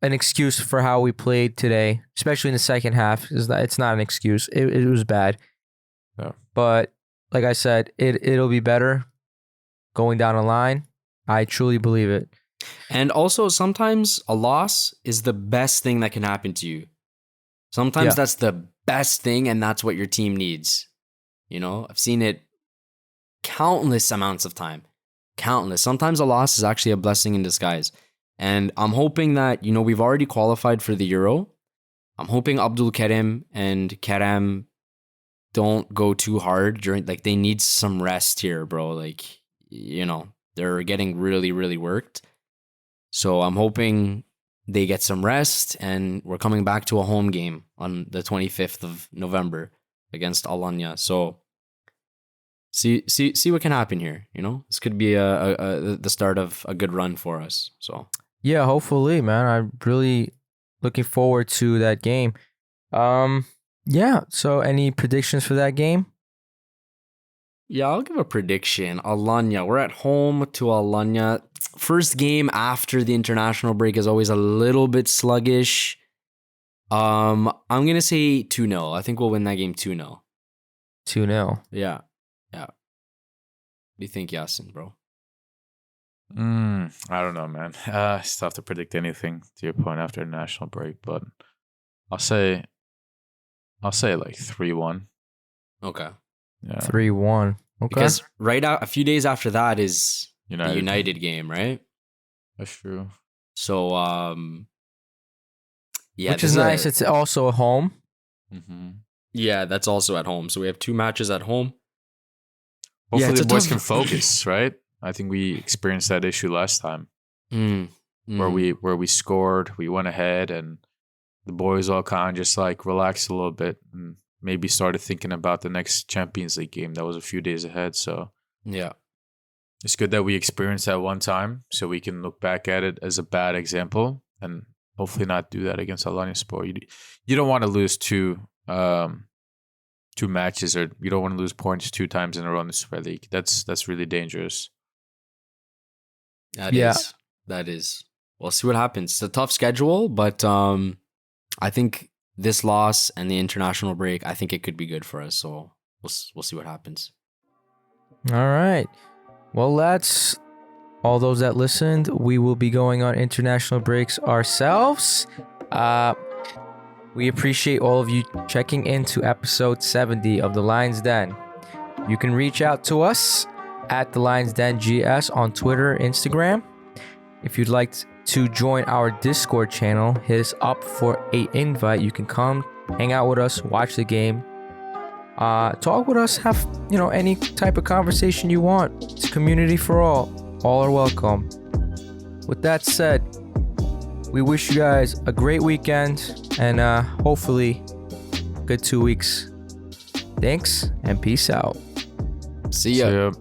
an excuse for how we played today, especially in the second half. It's not an excuse. It was bad. Yeah. But like I said, it'll be better going down the line. I truly believe it. And also, sometimes a loss is the best thing that can happen to you. Sometimes that's the best thing, and that's what your team needs. You know, I've seen it countless amounts of time. Countless. Sometimes a loss is actually a blessing in disguise. And I'm hoping that, we've already qualified for the Euro. I'm hoping Abdul Karim and Karam don't go too hard during, they need some rest here, bro. They're getting really, really worked. So I'm hoping they get some rest, and we're coming back to a home game on the 25th of November against Alanya. So see what can happen here. This could be the start of a good run for us. So yeah, hopefully, man. I'm really looking forward to that game. Yeah. So any predictions for that game? yeah, I'll give a prediction. Alanya, we're at home to Alanya. First game after the international break is always a little bit sluggish. I'm gonna say 2-0. I think we'll win that game 2-0. 2-0. Yeah. What do you think, Yasin, bro? I don't know, man. It's tough to predict anything to your point after a national break, but I'll say like 3-1. Okay. Yeah. 3-1. Okay. Because a few days after that is the United. United game, right? That's true. So, yeah, Which is nice. It's also a home. Mm-hmm. Yeah, that's also at home. So we have 2 matches at home. Hopefully it's the a boys tough- can focus, right? I think we experienced that issue last time where we scored, we went ahead, and the boys all kind of just relaxed a little bit and maybe started thinking about the next Champions League game that was a few days ahead. So Yeah. it's good that we experienced that one time so we can look back at it as a bad example and hopefully not do that against Hatayspor. You don't want to lose two matches, or you don't want to lose points 2 times in a row in the Super League. That's really dangerous. That is. We'll see what happens. It's a tough schedule, but I think this loss and the international break, I think it could be good for us. So we'll see what happens. All right. Well, that's all those that listened. We will be going on international breaks ourselves. We appreciate all of you checking into episode 70 of The Lion's Den. You can reach out to us at The Lion's Den GS on Twitter, Instagram. If you'd like to join our Discord channel, hit us up for an invite. You can come, hang out with us, watch the game, talk with us, have any type of conversation you want. It's a community for all. All are welcome. With that said, we wish you guys a great weekend and hopefully good 2 weeks. Thanks and peace out. See ya. See ya.